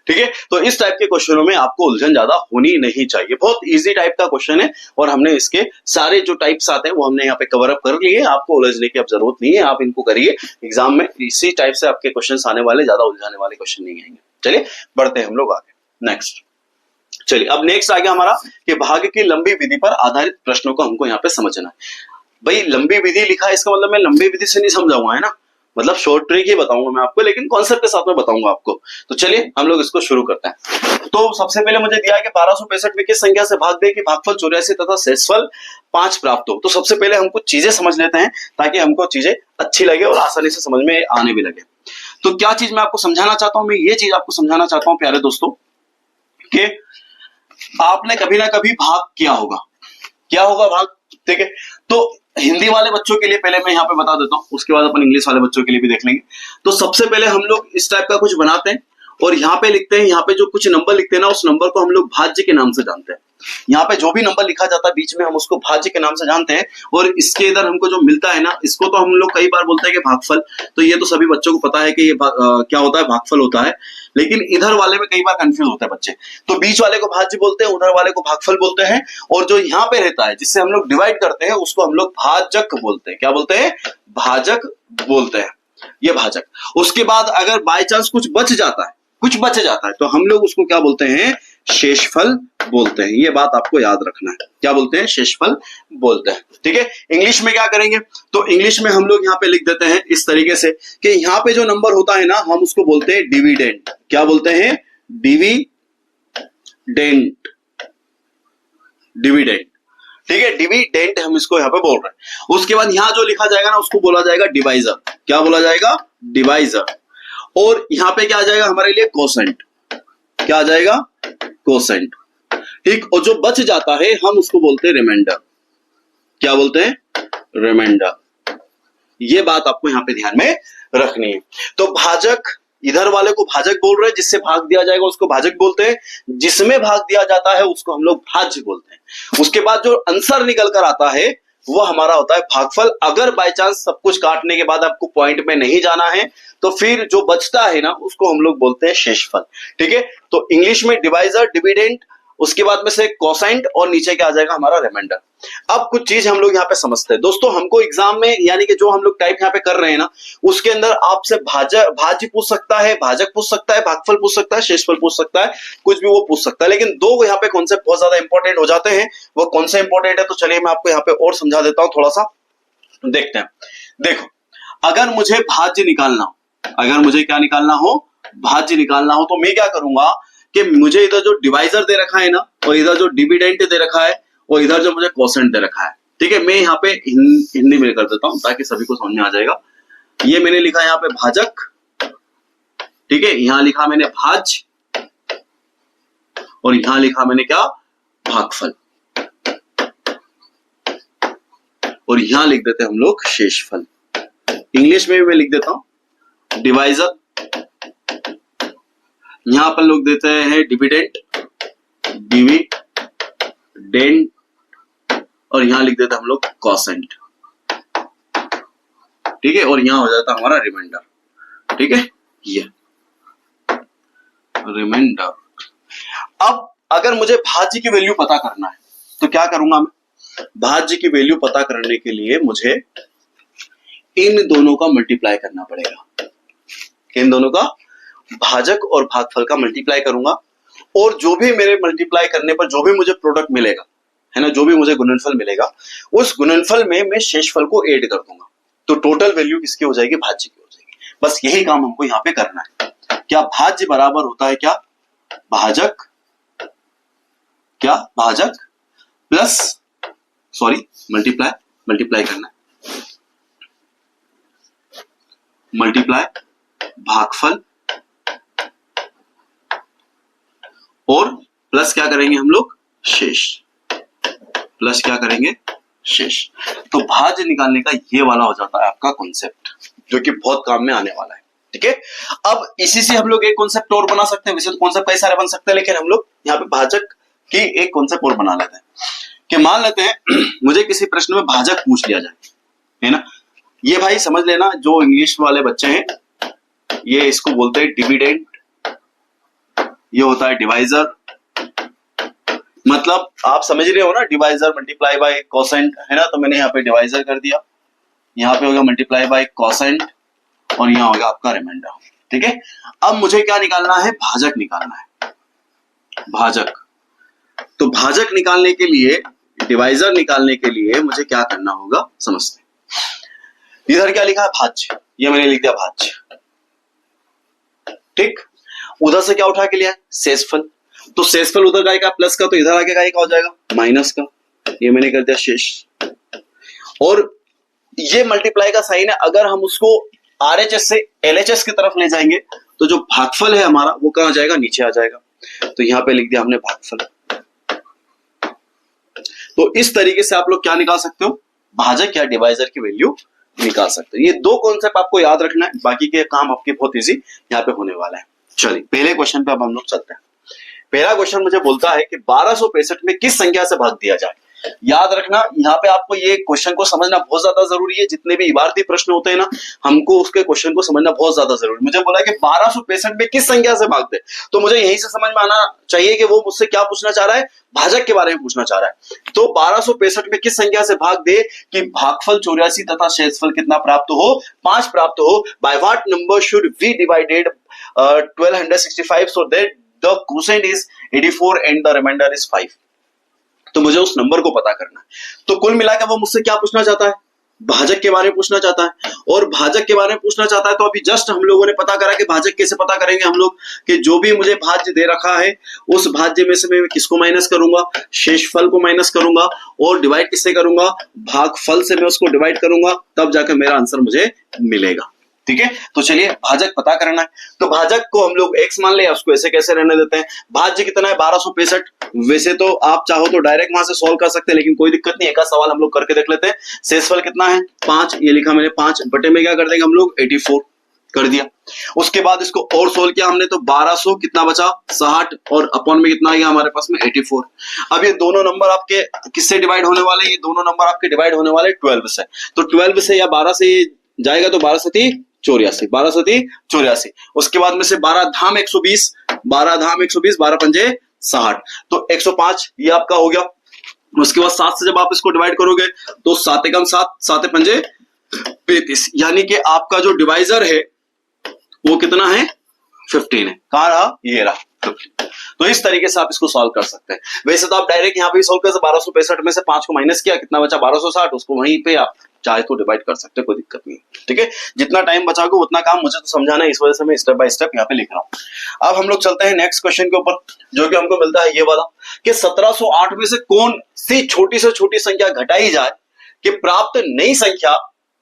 ठीक है, तो इस टाइप के क्वेश्चनों में आपको उलझन ज्यादा होनी नहीं चाहिए, बहुत इजी टाइप का क्वेश्चन है और हमने इसके सारे जो टाइप्स आते हैं वो हमने यहाँ पे कवर अप कर लिए। आपको उलझने की अब जरूरत नहीं है, आप इनको करिए, एग्जाम में इसी टाइप से आपके क्वेश्चन आने वाले, ज्यादा उलझाने वाले क्वेश्चन नहीं आएंगे। चलिए बढ़ते हैं हम लोग आगे नेक्स्ट। चलिए अब नेक्स्ट आ गया हमारा कि भाग्य की लंबी विधि पर आधारित प्रश्नों को हमको यहाँ पे समझना है। भाई लंबी विधि लिखा है, इसका मतलब मैं लंबी विधि से नहीं समझाऊंगा, है ना, मतलब शॉर्ट ट्रिक ही बताऊंगा मैं आपको, लेकिन कॉन्सेप्ट के साथ में बताऊंगा आपको। तो चलिए हम लोग इसको शुरू करते हैं। तो सबसे पहले मुझे दिया है कि 1265 में किस संख्या से भाग दे कि भागफल 84 तथा शेषफल 5 प्राप्त हो। तो सबसे पहले हम कुछ चीजें समझ लेते हैं ताकि हमको चीजें अच्छी लगे और आसानी से समझ में आने भी लगे। तो क्या चीज मैं आपको समझाना चाहता हूं, मैं ये चीज आपको समझाना चाहता हूं प्यारे दोस्तों कि आपने कभी ना कभी भाग किया होगा। क्या होगा भाग, ठीक है। तो हिंदी वाले बच्चों के लिए पहले मैं यहाँ पे बता देता हूँ, उसके बाद अपन इंग्लिश वाले बच्चों के लिए भी देख लेंगे। तो सबसे पहले हम लोग इस टाइप का कुछ बनाते हैं और यहाँ पे लिखते हैं, यहाँ पे जो कुछ नंबर लिखते हैं ना उस नंबर को हम लोग भाज्य के नाम से जानते हैं। यहाँ पे जो भी नंबर लिखा जाता है बीच में हम उसको भाज्य के नाम से जानते हैं और इसके इधर हमको जो मिलता है ना इसको तो हम लोग कई बार बोलते हैं कि भागफल। तो ये तो सभी बच्चों को पता है कि ये क्या होता है, भागफल होता है। लेकिन इधर वाले में कई बार कंफ्यूज होते हैं बच्चे, तो बीच वाले को भाज्य बोलते हैं, उधर वाले को भागफल बोलते हैं, और जो यहाँ पे रहता है जिससे हम लोग डिवाइड करते हैं उसको हम लोग भाजक बोलते हैं। क्या बोलते हैं, भाजक बोलते हैं, ये भाजक। उसके बाद अगर बाय चांस कुछ बच जाता है तो हम लोग उसको क्या बोलते हैं, शेषफल बोलते हैं। ये बात आपको याद रखना है, क्या बोलते हैं, शेषफल बोलते हैं। ठीक है, इंग्लिश में क्या करेंगे, तो इंग्लिश में हम लोग यहाँ पे लिख देते हैं इस तरीके से कि यहाँ पे जो नंबर होता है ना हम उसको बोलते हैं डिविडेंड। क्या बोलते हैं, डिविडेंड। ठीक है, डिविडेंड हम इसको यहाँ पे बोल रहे हैं। उसके बाद यहाँ जो लिखा जाएगा ना उसको बोला जाएगा डिवाइजर। क्या बोला जाएगा, डिवाइजर। और यहाँ पे क्या आ जाएगा हमारे लिए, कोसेंट। क्या आ जाएगा, कोसेंट। ठीक, और जो बच जाता है हम उसको बोलते हैं रिमाइंडर। क्या बोलते हैं, रिमाइंडर। ये बात आपको यहाँ पे ध्यान में रखनी है। तो भाजक, इधर वाले को भाजक बोल रहे हैं, जिससे भाग दिया जाएगा उसको भाजक बोलते हैं, जिसमें भाग दिया जाता है उसको हम लोग भाज्य बोलते हैं। उसके बाद जो आंसर निकल कर आता है वो हमारा होता है भागफल। अगर बाय चांस सब कुछ काटने के बाद आपको पॉइंट में नहीं जाना है तो फिर जो बचता है ना उसको हम लोग बोलते हैं शेषफल। ठीक है, तो इंग्लिश में डिवाइजर, डिविडेंड, उसके बाद में से कोसेंट और नीचे क्या आ जाएगा हमारा रिमाइंडर। अब कुछ चीज हम लोग यहाँ पे समझते हैं दोस्तों। हमको एग्जाम में यानी कि जो हम लोग टाइप यहाँ पे कर रहे हैं ना उसके अंदर आपसे भाज्य पूछ सकता है, भाजक पूछ सकता है, भागफल पूछ सकता है, शेषफल पूछ सकता है, कुछ भी वो पूछ सकता है। लेकिन दो यहाँ पे कॉन्सेप्ट बहुत ज्यादा इंपॉर्टेंट हो जाते हैं। वो कौन सा इंपॉर्टेंट है, तो चलिए मैं आपको यहाँ पे और समझा देता हूँ, थोड़ा सा देखते हैं। देखो, अगर मुझे भाज्य निकालना हो, अगर मुझे क्या निकालना हो, भाज्य निकालना हो, तो मैं क्या करूंगा कि मुझे इधर जो डिवाइजर दे रखा है ना और इधर जो डिविडेंड दे रखा है और इधर जो मुझे कोसेंट दे रखा है, ठीक है, मैं यहाँ पे हिंदी में कर देता हूं ताकि सभी को समझ में आ जाएगा। ये मैंने लिखा यहाँ पे भाजक, ठीक है, यहां लिखा मैंने भाज्य और यहां लिखा मैंने क्या, भागफल, और यहां लिख देते हैं हम लोग शेषफल। इंग्लिश में भी मैं लिख देता हूं डिवाइजर, यहां पर लोग देते हैं डिविडेंड, और यहां लिख देते हैं हम लोग कोसेंट। ठीक है, और यहां हो जाता है हमारा रिमाइंडर। ठीक है, ये रिमाइंडर। अब अगर मुझे भाज्य की वैल्यू पता करना है तो क्या करूंगा मैं, भाज्य की वैल्यू पता करने के लिए मुझे इन दोनों का मल्टीप्लाई करना पड़ेगा। इन दोनों का, भाजक और भागफल का मल्टीप्लाई करूंगा, और जो भी मेरे मल्टीप्लाई करने पर जो भी मुझे प्रोडक्ट मिलेगा, है ना, जो भी मुझे गुणनफल मिलेगा उस गुणनफल में मैं शेषफल को ऐड कर दूंगा। तो टोटल वैल्यू किसकी हो जाएगी, भाज्य की हो जाएगी। बस यही काम हमको यहाँ पे करना है। क्या भाज्य बराबर होता है क्या, भाजक, क्या भाजक प्लस, सॉरी मल्टीप्लाई करना है, मल्टीप्लाई भागफल और प्लस क्या करेंगे हम लोग, शेष, प्लस क्या करेंगे, शेष। तो भाज्य निकालने का ये वाला हो जाता है आपका कॉन्सेप्ट, जो कि बहुत काम में आने वाला है। ठीक है, अब इसी से हम लोग एक कॉन्सेप्ट और बना सकते हैं। वैसे तो कॉन्सेप्ट कई सारे बन सकते हैं, लेकिन हम लोग यहाँ पे भाजक की एक कॉन्सेप्ट और बना लेते हैं कि मान लेते हैं मुझे किसी प्रश्न में भाजक पूछ लिया जाए, है ना। ये भाई समझ लेना, जो इंग्लिश वाले बच्चे हैं ये इसको बोलते हैं डिविडेंड, ये होता है डिवाइजर। मतलब आप समझ रहे हो ना, डिवाइजर मल्टीप्लाई बाय कोसेंट, है ना। तो मैंने यहाँ पे डिवाइजर कर दिया, यहाँ पे होगा मल्टीप्लाई बाय कोसेंट और यहाँ होगा आपका रिमाइंडर। ठीक है, अब मुझे क्या निकालना है, भाजक निकालना है, भाजक। तो भाजक निकालने के लिए, डिवाइजर निकालने के लिए मुझे क्या करना होगा, समझते हैं। इधर क्या लिखा है, भाज्य, ये मैंने लिख दिया भाज्य। ठीक, उधर से क्या उठा के लिया है, शेषफल। तो शेषफल उधर का आएगा प्लस का, तो इधर आगे का हो जाएगा माइनस का, ये मैंने कर दिया शेष। और ये मल्टीप्लाई का साइन है, अगर हम उसको आरएचएस से एलएचएस की तरफ ले जाएंगे तो जो भागफल है हमारा वो कहां जाएगा, नीचे आ जाएगा। तो यहां पे लिख दिया हमने भागफल। तो इस तरीके से आप लोग क्या निकाल सकते हो, भाजक या डिवाइजर की वैल्यू निकाल सकते हो। ये दो कॉन्सेप्ट आपको याद रखना है, बाकी के काम आपके बहुत इजी यहाँ पे होने वाला है। चलिए पहले क्वेश्चन पे अब हम लोग चलते हैं। पहला क्वेश्चन मुझे बोलता है कि 1265 में किस संख्या से भाग दिया जाए। याद रखना, यहाँ पे आपको ये क्वेश्चन को समझना बहुत ज्यादा जरूरी है। जितने भी इबारती प्रश्न होते हैं ना, हमको उसके क्वेश्चन को समझना बहुत ज्यादा जरूरी। मुझे बोला कि 1265 में किस संख्या से भाग दे, तो मुझे यहीं से समझ में आना चाहिए कि वो मुझसे क्या पूछना चाह रहा है, भाजक के बारे में पूछना चाह रहा है। तो 1265 में किस संख्या से भाग दे कि भागफल 84 तथा शेषफल कितना प्राप्त हो, 5 प्राप्त हो। By what number should we divided 1265 so that the quotient is 84 and the remainder is 5। तो मुझे उस नंबर को पता करना है। तो कुल मिलाकर वो मुझसे क्या पूछना चाहता है, भाजक के बारे में पूछना चाहता है। और भाजक के बारे में पूछना चाहता है तो अभी जस्ट हम लोगों ने पता करा कि भाजक कैसे पता करेंगे हम लोग, कि जो भी मुझे भाज्य दे रखा है उस भाज्य में से मैं किसको माइनस करूंगा, शेषफल को माइनस करूंगा और डिवाइड किससे करूंगा, भागफल से मैं उसको डिवाइड करूंगा, तब जाकर मेरा आंसर मुझे मिलेगा। ठीक है, तो चलिए भाजक पता करना है। तो भाजक को हम लोग x मान ले, उसको ऐसे कैसे रहने देते हैं। भाज्य कितना है 1265। वैसे तो आप चाहो तो डायरेक्ट वहां से सॉल्व कर सकते हैं, लेकिन कोई दिक्कत नहीं, एक सवाल हम लोग करके देख लेते हैं। शेषफल कितना है 5, ये लिखा मैंने 5 बटे में क्या कर देंगे हम लोग 84 कर दिया। उसके बाद इसको और सोल्व किया हमने, तो 1200 कितना बचा 60 और अपॉन में कितना आएगा हमारे पास में 84। अब ये दोनों नंबर आपके किससे डिवाइड होने वाले, ये दोनों नंबर आपके डिवाइड होने वाले 12 से। तो 12 से या 12 से जाएगा तो 12 से 84, 12 से 84। उसके बाद में से 12 धाम 120, 12 धाम 120, 12 पंजे 60, तो 105 ये आपका हो गया। उसके बाद 7 से जब आप इसको डिवाइड करोगे तो 7 एकम 7, 7 पंजे 35, यानी कि आपका जो डिवाइजर है वो कितना है 15 है। कहां रहा, ये रहा 15। तो इस तरीके से आप इसको सॉल्व कर सकते हैं। वैसे तो आप डायरेक्ट यहाँ पे सॉल्व कर 1265 में से 5 को माइनस किया, कितना बचा 1260, उसको वहीं पे आप चाहे तो डिवाइड कर सकते हैं, कोई दिक्कत नहीं। ठीक है, जितना टाइम बचाओगे उतना काम मुझे तो समझाना है, इस वजह से मैं स्टेप बाय स्टेप यहाँ पे लिख रहा हूँ। अब हम लोग चलते हैं नेक्स्ट क्वेश्चन के ऊपर, जो कि हमको मिलता है ये वाला कि 1708 में से कौन सी छोटी से छोटी संख्या घटाई जाए कि प्राप्त नई संख्या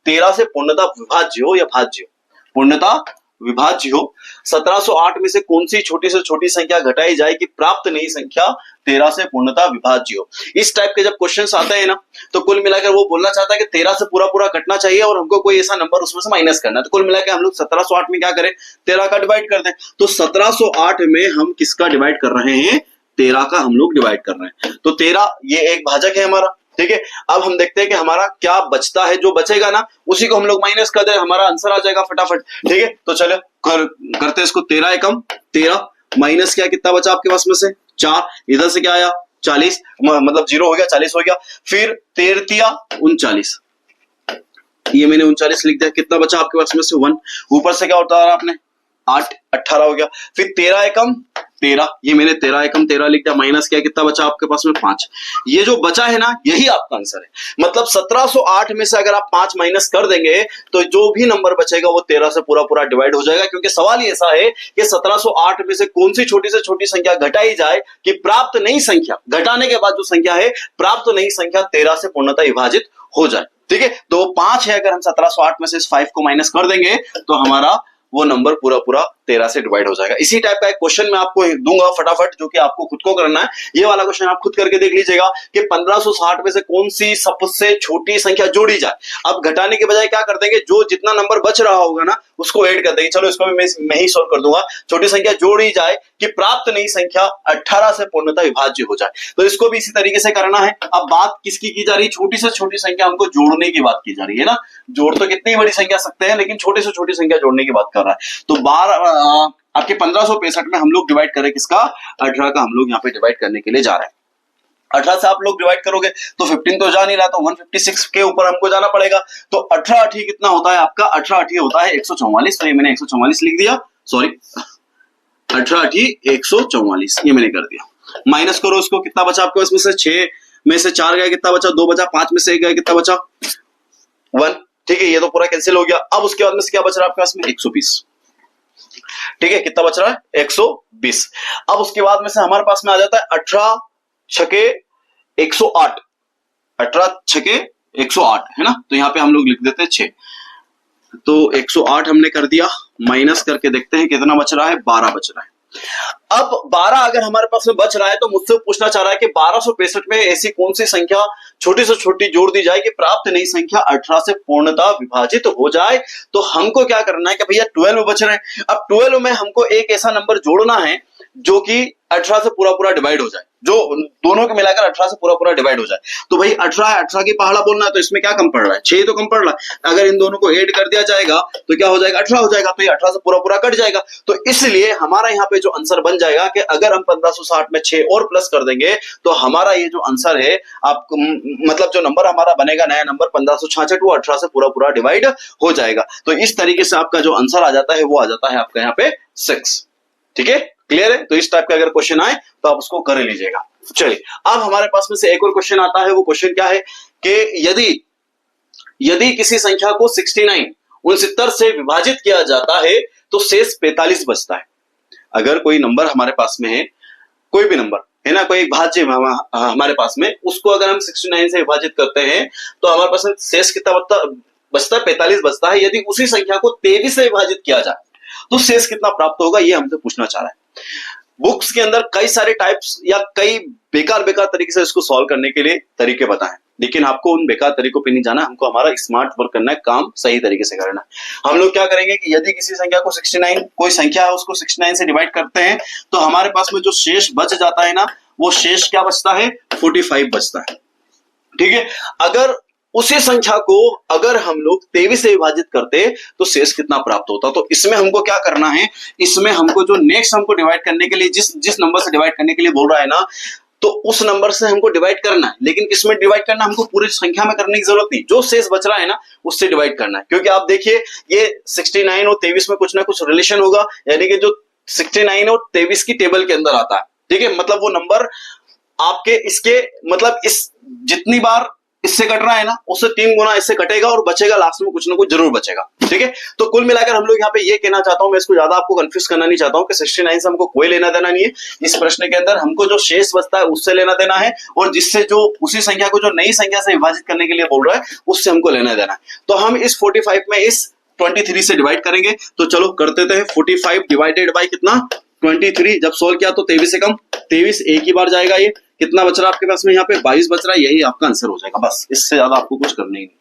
13 से पूर्णतः विभाज्य हो या भाज्य हो, पूर्णतः विभाज्य हो। 1708 में से कौन सी छोटी से छोटी संख्या घटाई जाए कि प्राप्त नई संख्या 13 से पूर्णतः विभाज्य हो। इस टाइप के जब क्वेश्चंस आते हैं ना, तो कुल मिलाकर वो बोलना चाहता है कि 13 से पूरा पूरा कटना चाहिए और हमको कोई ऐसा नंबर उसमें से माइनस करना है। तो कुल मिलाकर हम लोग 1708 में क्या करें, 13 का डिवाइड कर दें। तो 1708 में हम किसका डिवाइड कर रहे हैं, 13 का हम लोग डिवाइड कर रहे हैं। तो 13 ये एक भाजक है हमारा। ठीक है, अब हम देखते हैं कि हमारा क्या बचता है, जो बचेगा ना उसी को हम लोग माइनस कर दे, हमारा आंसर आ जाएगा फटाफट। ठीक है, तो चलो करते इसको। 13 एकम 13 माइनस क्या, कितना बचा आपके पास में से 4, इधर से क्या आया 40, मतलब 0 हो गया, 40 हो गया। फिर 13 39, ये मैंने 39 लिख दिया। कितना बचा आपके पास में से 1, ऊपर से क्या उतारा आपने 8, 18 हो गया। फिर 13 एकम 13, ये मैंने 13 एकम 13 लिख दिया, माइनस क्या, कितना बचा आपके पास में 5। ये जो बचा है ना, यही आपका आंसर है। मतलब 1708 में से अगर आप 5 माइनस कर देंगे तो जो भी नंबर बचेगा वो 13 से पूरा पूरा डिवाइड हो जाएगा, क्योंकि सवाल ही ऐसा है कि 1708 में से कौन सी छोटी से छोटी संख्या घटाई जाए कि प्राप्त नई संख्या, घटाने के बाद जो संख्या है प्राप्त नई संख्या 13 से पूर्णतः विभाजित हो जाए। ठीक है, तो 5 5 है, अगर हम 1708 में से इस 5 को माइनस कर देंगे तो हमारा वो नंबर पूरा पूरा 13 से डिवाइड हो जाएगा। इसी टाइप का एक क्वेश्चन मैं आपको दूंगा फटाफट, जो कि आपको खुद को करना है। ये वाला क्वेश्चन आप खुद करके देख लीजिएगा कि 1560 में से कौन सी सबसे छोटी संख्या जोड़ी जाए। अब घटाने के बजाय क्या कर देंगे, जो जितना नंबर बच रहा होगा ना उसको ऐड कर देंगे। चलो इसको भी मैं ही सॉल्व कर दूंगा। छोटी संख्या जोड़ी जाए कि प्राप्त नई संख्या 18 से पूर्णतः विभाज्य हो जाए, तो इसको भी इसी तरीके से करना है। अब बात किसकी की जा रही है, छोटी से छोटी संख्या हमको जोड़ने की बात की जा रही है ना। जोड़ तो कितनी बड़ी संख्या सकते हैं, लेकिन छोटी से छोटी संख्या जोड़ने की बात कर रहा है। तो 12 आपके 1565 में हम लोग डिवाइड करें किसका, 18 का हम लोग यहाँ पे डिवाइड करने के लिए जा रहे हैं। 18 से आप लोग डिवाइड करोगे तो 15 तो जा नहीं रहा, तो 156 के ऊपर हमको जाना पड़ेगा। तो 18 8 कितना होता है आपका, 18 8 होता है 144। तो ये मैंने 144 लिख दिया, सॉरी 18 8 144 ये मैंने कर दिया। माइनस करो इसको, कितना बचा आपको इसमें से, 6 में से 4 गया कितना बचा, 2 बचा, 5 में से 1 गया कितना बचा, 1। ठीक है, ये तो पूरा कैंसिल हो गया। अब उसके बाद में से क्या बच रहा है आपके पास में, 120। ठीक है, कितना बच रहा है, 120। अब उसके बाद में से हमारे पास में आ जाता है 18 छके 108, 18 छके 108 है ना। तो यहाँ पे हम लोग लिख देते हैं 6, तो 108 हमने कर दिया। माइनस करके देखते हैं कितना बच रहा है, 12 बच रहा है। अब 12 अगर हमारे पास में बच रहा है तो मुझसे पूछना चाह रहा है कि 1265 में ऐसी कौन सी संख्या छोटी से छोटी जोड़ दी जाए कि प्राप्त नई संख्या 18 से पूर्णतः विभाजित हो जाए। तो हमको क्या करना है कि भैया 12 बच रहे हैं। अब 12 में हमको एक ऐसा नंबर जोड़ना है जो कि 18 से पूरा पूरा डिवाइड हो जाए, जो दोनों के मिलाकर 18 से पूरा पूरा डिवाइड हो जाए। तो भाई 18 है, 18 की पहाड़ा बोलना है, तो इसमें क्या कम पड़ रहा है, 6 तो कम पड़ रहा है। अगर इन दोनों को ऐड कर दिया जाएगा तो क्या हो जाएगा, 18 हो जाएगा। तो ये 18 से पूरा पूरा कट जाएगा। तो इसलिए हमारा यहाँ पे जो आंसर बन जाएगा कि अगर हम 1560 में 6 और प्लस कर देंगे तो हमारा ये जो आंसर है आपको, मतलब जो नंबर हमारा बनेगा नया नंबर 1566, वो 18 से पूरा पूरा डिवाइड हो जाएगा। तो इस तरीके से आपका जो आंसर आ जाता है वो आ जाता है आपका यहाँ पे 6। ठीक है, क्लियर है। तो इस टाइप का अगर क्वेश्चन आए तो आप उसको कर लीजिएगा। चलिए, अब हमारे पास में से एक और क्वेश्चन आता है। वो क्वेश्चन क्या है कि यदि किसी संख्या को 69 से विभाजित किया जाता है तो शेष 45 बचता है। अगर कोई नंबर हमारे पास में है, कोई भी नंबर है ना, कोई एक भाज्य हमारे पास में, उसको अगर हम 69 से विभाजित करते हैं तो हमारे पास में शेष कितना बचता है, 45 बचता है। यदि उसी संख्या को 23 से विभाजित किया जाए तो शेष कितना प्राप्त होगा, ये हमसे पूछना चाह रहा है। बुक्स के अंदर कई सारे टाइप्स या कई बेकार तरीके से इसको सॉल्व करने के लिए तरीके बताएं, लेकिन आपको उन बेकार तरीकों पे नहीं जाना। हमको हमारा स्मार्ट वर्क करना है, काम सही तरीके से करना है। हम लोग क्या करेंगे कि यदि किसी संख्या को 69, कोई संख्या है उसको 69 से डिवाइड करते हैं तो हमारे पास में जो शेष बच जाता है ना, वो शेष क्या बचता है, 45 बचता है। ठीक है, अगर उसी संख्या को अगर हम लोग 23 से विभाजित करते तो शेष कितना प्राप्त होता। तो इसमें हमको क्या करना है, इसमें हमको जो नेक्स्ट हमको डिवाइड करने के लिए जिस नंबर से डिवाइड करने के लिए बोल रहा है ना, तो उस नंबर से हमको डिवाइड करना है। लेकिन किसमें डिवाइड करना, हमको पूरी संख्या में करने की जरूरत नहीं, जो शेष बच रहा है ना उससे डिवाइड करना है। क्योंकि आप देखिए ये 69 और 23 में कुछ ना कुछ रिलेशन होगा, यानी कि जो 69 और 23 की टेबल के अंदर आता है। ठीक है, मतलब वो नंबर आपके इसके मतलब इस जितनी बार इससे कट रहा है ना, उससे 3 गुना इससे कटेगा और बचेगा लास्ट में कुछ ना कुछ जरूर बचेगा। ठीक है, तो कुल मिलाकर हम लोग यहाँ पे ये कहना चाहता हूं, मैं इसको ज्यादा आपको कंफ्यूज करना नहीं चाहता हूं कि 69 से हमको कोई लेना देना नहीं है। इस प्रश्न के अंदर हमको जो शेष बचता है उससे लेना देना है, और जिससे जो उसी संख्या को जो नई संख्या से विभाजित करने के लिए बोल रहा है उससे हमको लेना देना है। तो हम इस 45 में इस 23 से डिवाइड करेंगे। तो चलो कर देते हैं, 45 डिवाइडेड बाई कितना, 23। जब सोल्व किया तो 23 से कम 23 एक ही बार जाएगा। ये कितना बच रहा है आपके पास में, यहाँ पे 22 बच रहा है। यही आपका आंसर हो जाएगा, बस इससे ज्यादा आपको कुछ करना ही नहीं।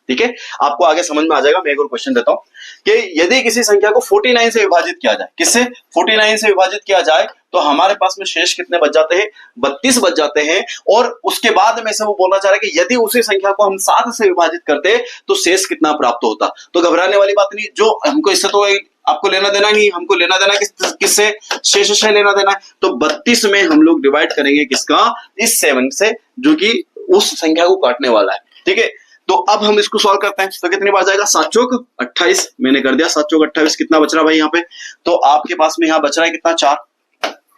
ठीक है, आपको आगे समझ में आ जाएगा। मैं एक और क्वेश्चन देता हूं कि यदि किसी संख्या को 49 से विभाजित किया जाए, किससे 49 से विभाजित किया जाए तो हमारे पास में शेष कितने बच जाते हैं, 32 बच जाते हैं। और उसके बाद में से वो बोलना चाह रहा है कि यदि उसी संख्या को हम 7 से विभाजित करते तो शेष कितना प्राप्त होता। तो घबराने वाली बात नहीं, जो हमको इससे तो आपको लेना देना नहीं, हमको लेना देना किससे, शेष से लेना देना है। तो 32 में हम लोग डिवाइड करेंगे किसका, इस 7 से, जो कि उस संख्या को काटने वाला है। ठीक है, तो अब हम इसको सॉल्व करते हैं। तो कितनी बार जाएगा, 7 चौक 28 मैंने कर दिया, 7 चौक 28। कितना बच रहा भाई यहाँ पे, तो आपके पास में यहाँ बच रहा है कितना, 4।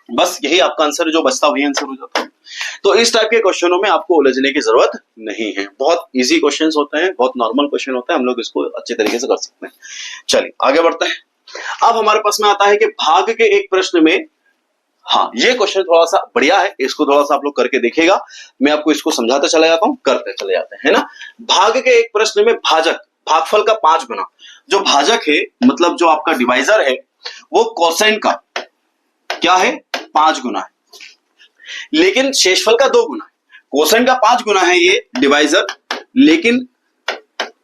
बस यही आपका आंसर, जो बचता वही आंसर हो जाता है। तो इस टाइप के क्वेश्चनों में आपको उलझने की जरूरत नहीं है, बहुत इजी क्वेश्चंस होते हैं, बहुत नॉर्मल क्वेश्चन होते हैं, हम लोग इसको अच्छे तरीके से कर सकते हैं। चलिए आगे बढ़ते हैं। अब हमारे पास में आता है कि भाग के एक प्रश्न में हाँ, ये क्वेश्चन थोड़ा सा बढ़िया है, इसको थोड़ा सा आप लोग करके देखिएगा। मैं आपको इसको समझाते चला जाता हूं, करते चले जाते हैं, है ना। भाग के एक प्रश्न में भाजक भागफल का 5 गुना, जो भाजक है मतलब जो आपका डिवाइजर है वो कोसेंट का क्या है 5 गुना है, लेकिन शेषफल का 2 गुना है। कोसेंट का 5 गुना है ये डिवाइजर, लेकिन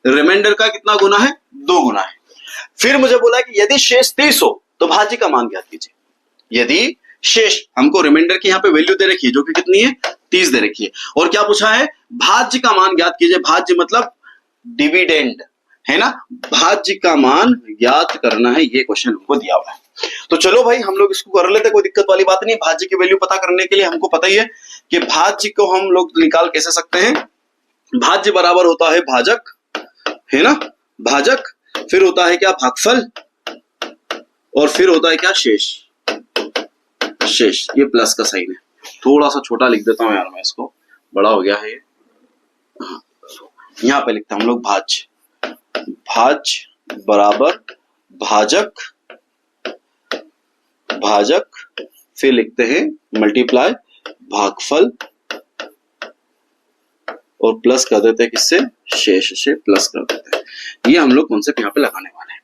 रिमाइंडर का कितना गुना है 2 गुना है। फिर मुझे बोला कि यदि शेष 30 हो तो भाज्य का मान ज्ञात कीजिए। यदि शेष, हमको रिमाइंडर की यहाँ पे वैल्यू दे रखी है जो कि कितनी है 30 दे रखी है, और क्या पूछा है भाज्य का मान ज्ञात कीजिए। भाज्य मतलब डिविडेंड, है ना, भाज्य का मान ज्ञात करना है, ये क्वेश्चन हमको दिया हुआ है। तो चलो भाई हम लोग इसको कर लेते, कोई दिक्कत वाली बात नहीं। भाज्य की वैल्यू पता करने के लिए हमको पता ही है कि भाज्य को हम लोग निकाल कैसे सकते हैं। भाज्य बराबर होता है भाजक, है ना, भाजक, फिर होता है क्या भागफल, और फिर होता है क्या शेष। शेष ये प्लस का साइन है, थोड़ा सा छोटा लिख देता हूं यार मैं इसको, बड़ा हो गया है ये। यहां पे लिखते हैं हम लोग भाज्य, भाज्य बराबर भाजक, भाजक, फिर लिखते हैं मल्टीप्लाई भागफल, और प्लस कर देते हैं किससे, शेष से प्लस कर देते हैं। ये हम लोग कॉन्सेप्ट यहाँ पे लगाने वाले हैं।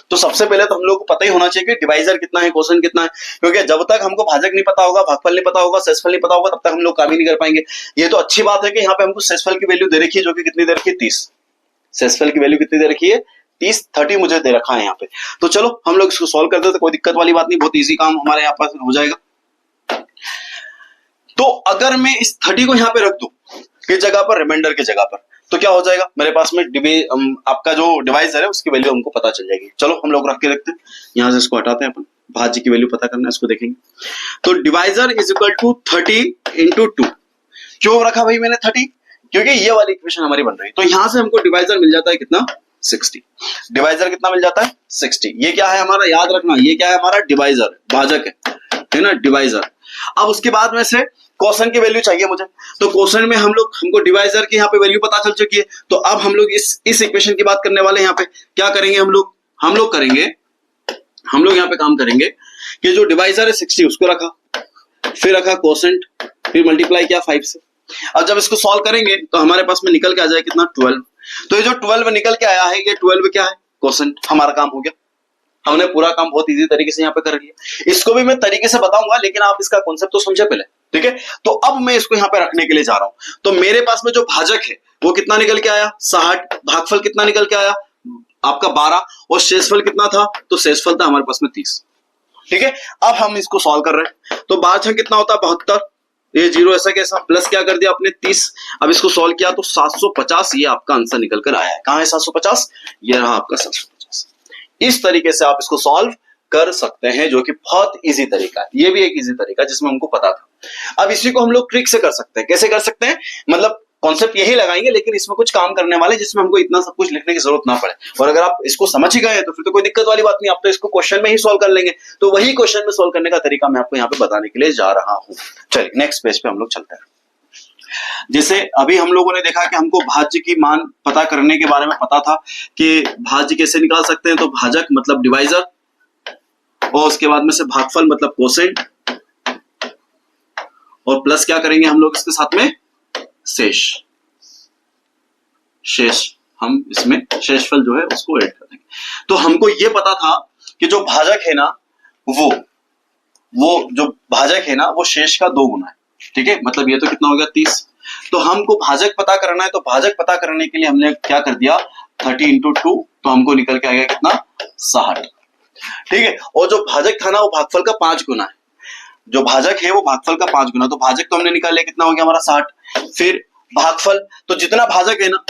तो सबसे पहले तो हम लोग को पता ही होना चाहिए कि डिवाइजर कितना है, कोसेंट कितना है, क्योंकि जब तक हमको भाजक नहीं पता होगा, भागफल नहीं पता होगा, शेषफल नहीं पता होगा, तब तक हम लोग काम ही नहीं कर पाएंगे। ये तो अच्छी बात है कि यहाँ पे हमको शेषफल की वैल्यू दे रखी है, जो कि कितनी दे रखी है 30। शेषफल की वैल्यू कितनी दे रखी है 30 मुझे दे रखा है यहाँ पे। तो चलो हम लोग इसको सॉल्व कर देते, कोई दिक्कत वाली बात नहीं, बहुत ईजी काम हमारे यहाँ पास हो जाएगा। तो अगर मैं इस 30 को यहाँ पे रख दूं किस जगह पर, रिमाइंडर की जगह पर, तो क्या हो जाएगा मेरे पास में आपका जो डिवाइजर है उसकी वैल्यू हमको पता चल जाएगी। चलो हम लोग रख के रखते हैं, यहां से इसको हटाते हैं, अपन भाज्य की वैल्यू पता करना है, इसको देखेंगे। तो divisor is equal to 30 into 2। क्यों रखा भाई मैंने 30, क्योंकि ये वाली इक्वेशन हमारी बन रही है। तो यहां से हमको डिवाइजर मिल जाता है कितना 60। डिवाइजर कितना मिल जाता है 60। ये क्या है हमारा, याद रखना, ये क्या है हमारा डिवाइजर, भाजक है ना, डिवाइजर। अब उसके बाद में से कोसेंट की वैल्यू चाहिए मुझे, तो कोसेंट में हमको डिवाइजर की यहाँ पे वैल्यू पता चल चुकी है। तो अब हम लोग इस इक्वेशन की बात करने वाले हैं। यहाँ पे क्या करेंगे हम लोग यहाँ पे काम करेंगे कि जो डिवाइजर है 60 उसको रखा, फिर रखा कोसेंट, फिर मल्टीप्लाई किया 5 से। अब जब इसको सॉल्व करेंगे तो हमारे पास में निकल के आ जाए कितना 12। तो ये जो 12 निकल के आया है, ये 12 क्या है कोसेंट, हमारा काम हो गया। हमने पूरा काम बहुत इजी तरीके से यहाँ पे कर लिया। इसको भी मैं तरीके से बताऊंगा, लेकिन आप इसका कॉन्सेप्ट तो समझे पहले, ठीक है। तो अब मैं इसको यहाँ पे रखने के लिए जा रहा हूं। तो मेरे पास में जो भाजक है वो कितना निकल के आया 60, भागफल कितना निकल के आया आपका 12, और शेषफल कितना था, तो शेषफल था हमारे पास में 30, ठीक है। अब हम इसको सॉल्व कर रहे हैं, तो 12 कितना होता है 72, ये 0 ऐसा कैसा, प्लस क्या कर दिया आपने 30। अब इसको सॉल्व किया तो 750, ये आपका आंसर निकल कर आया है। कहां है 750, ये रहा आपका 750। इस तरीके से आप इसको सॉल्व कर सकते हैं, जो कि बहुत इजी तरीका है। ये भी एक इजी तरीका है जिसमें हमको पता था। अब इसी को हम लोग ट्रिक से कर सकते हैं। कैसे कर सकते हैं, मतलब कॉन्सेप्ट यही लगाएंगे, लेकिन इसमें कुछ काम करने वाले जिसमें हमको इतना सब कुछ लिखने की जरूरत ना पड़े। और अगर आप इसको समझ ही गए तो फिर तो कोई दिक्कत वाली बात नहीं, आप तो इसको क्वेश्चन में ही सॉल्व कर लेंगे। तो वही क्वेश्चन में सॉल्व करने का तरीका मैं आपको यहाँ पे बताने के लिए जा रहा हूं। चलिए नेक्स्ट पेज पे हम लोग चलते हैं। जैसे अभी हम लोगों ने देखा कि हमको भाज्य की मान पता करने के बारे में पता था कि भाज्य कैसे निकाल सकते हैं। तो भाजक मतलब डिवाइजर, और उसके बाद में से भागफल मतलब कोसेंट, और प्लस क्या करेंगे हम लोग इसके साथ में शेष। शेष हम इसमें शेषफल जो है उसको ऐड कर देंगे। तो हमको ये पता था कि जो भाजक है ना वो जो भाजक है ना वो शेष का 2 गुना है, ठीक है। मतलब ये तो कितना हो गया 30। तो हमको भाजक पता करना है, तो भाजक पता करने के लिए हमने क्या कर दिया 30 इंटू 2, तो हमको निकल के आ गया कितना 60, ठीक है। और जो भाजक था ना वो भागफल का 5 गुना है। जो भाजक है वो भागफल का 5 गुना, तो भाजक तो हमने निकाले कितना हो गया हमारा 60। फिर भागफल, तो जितना भाजक है ना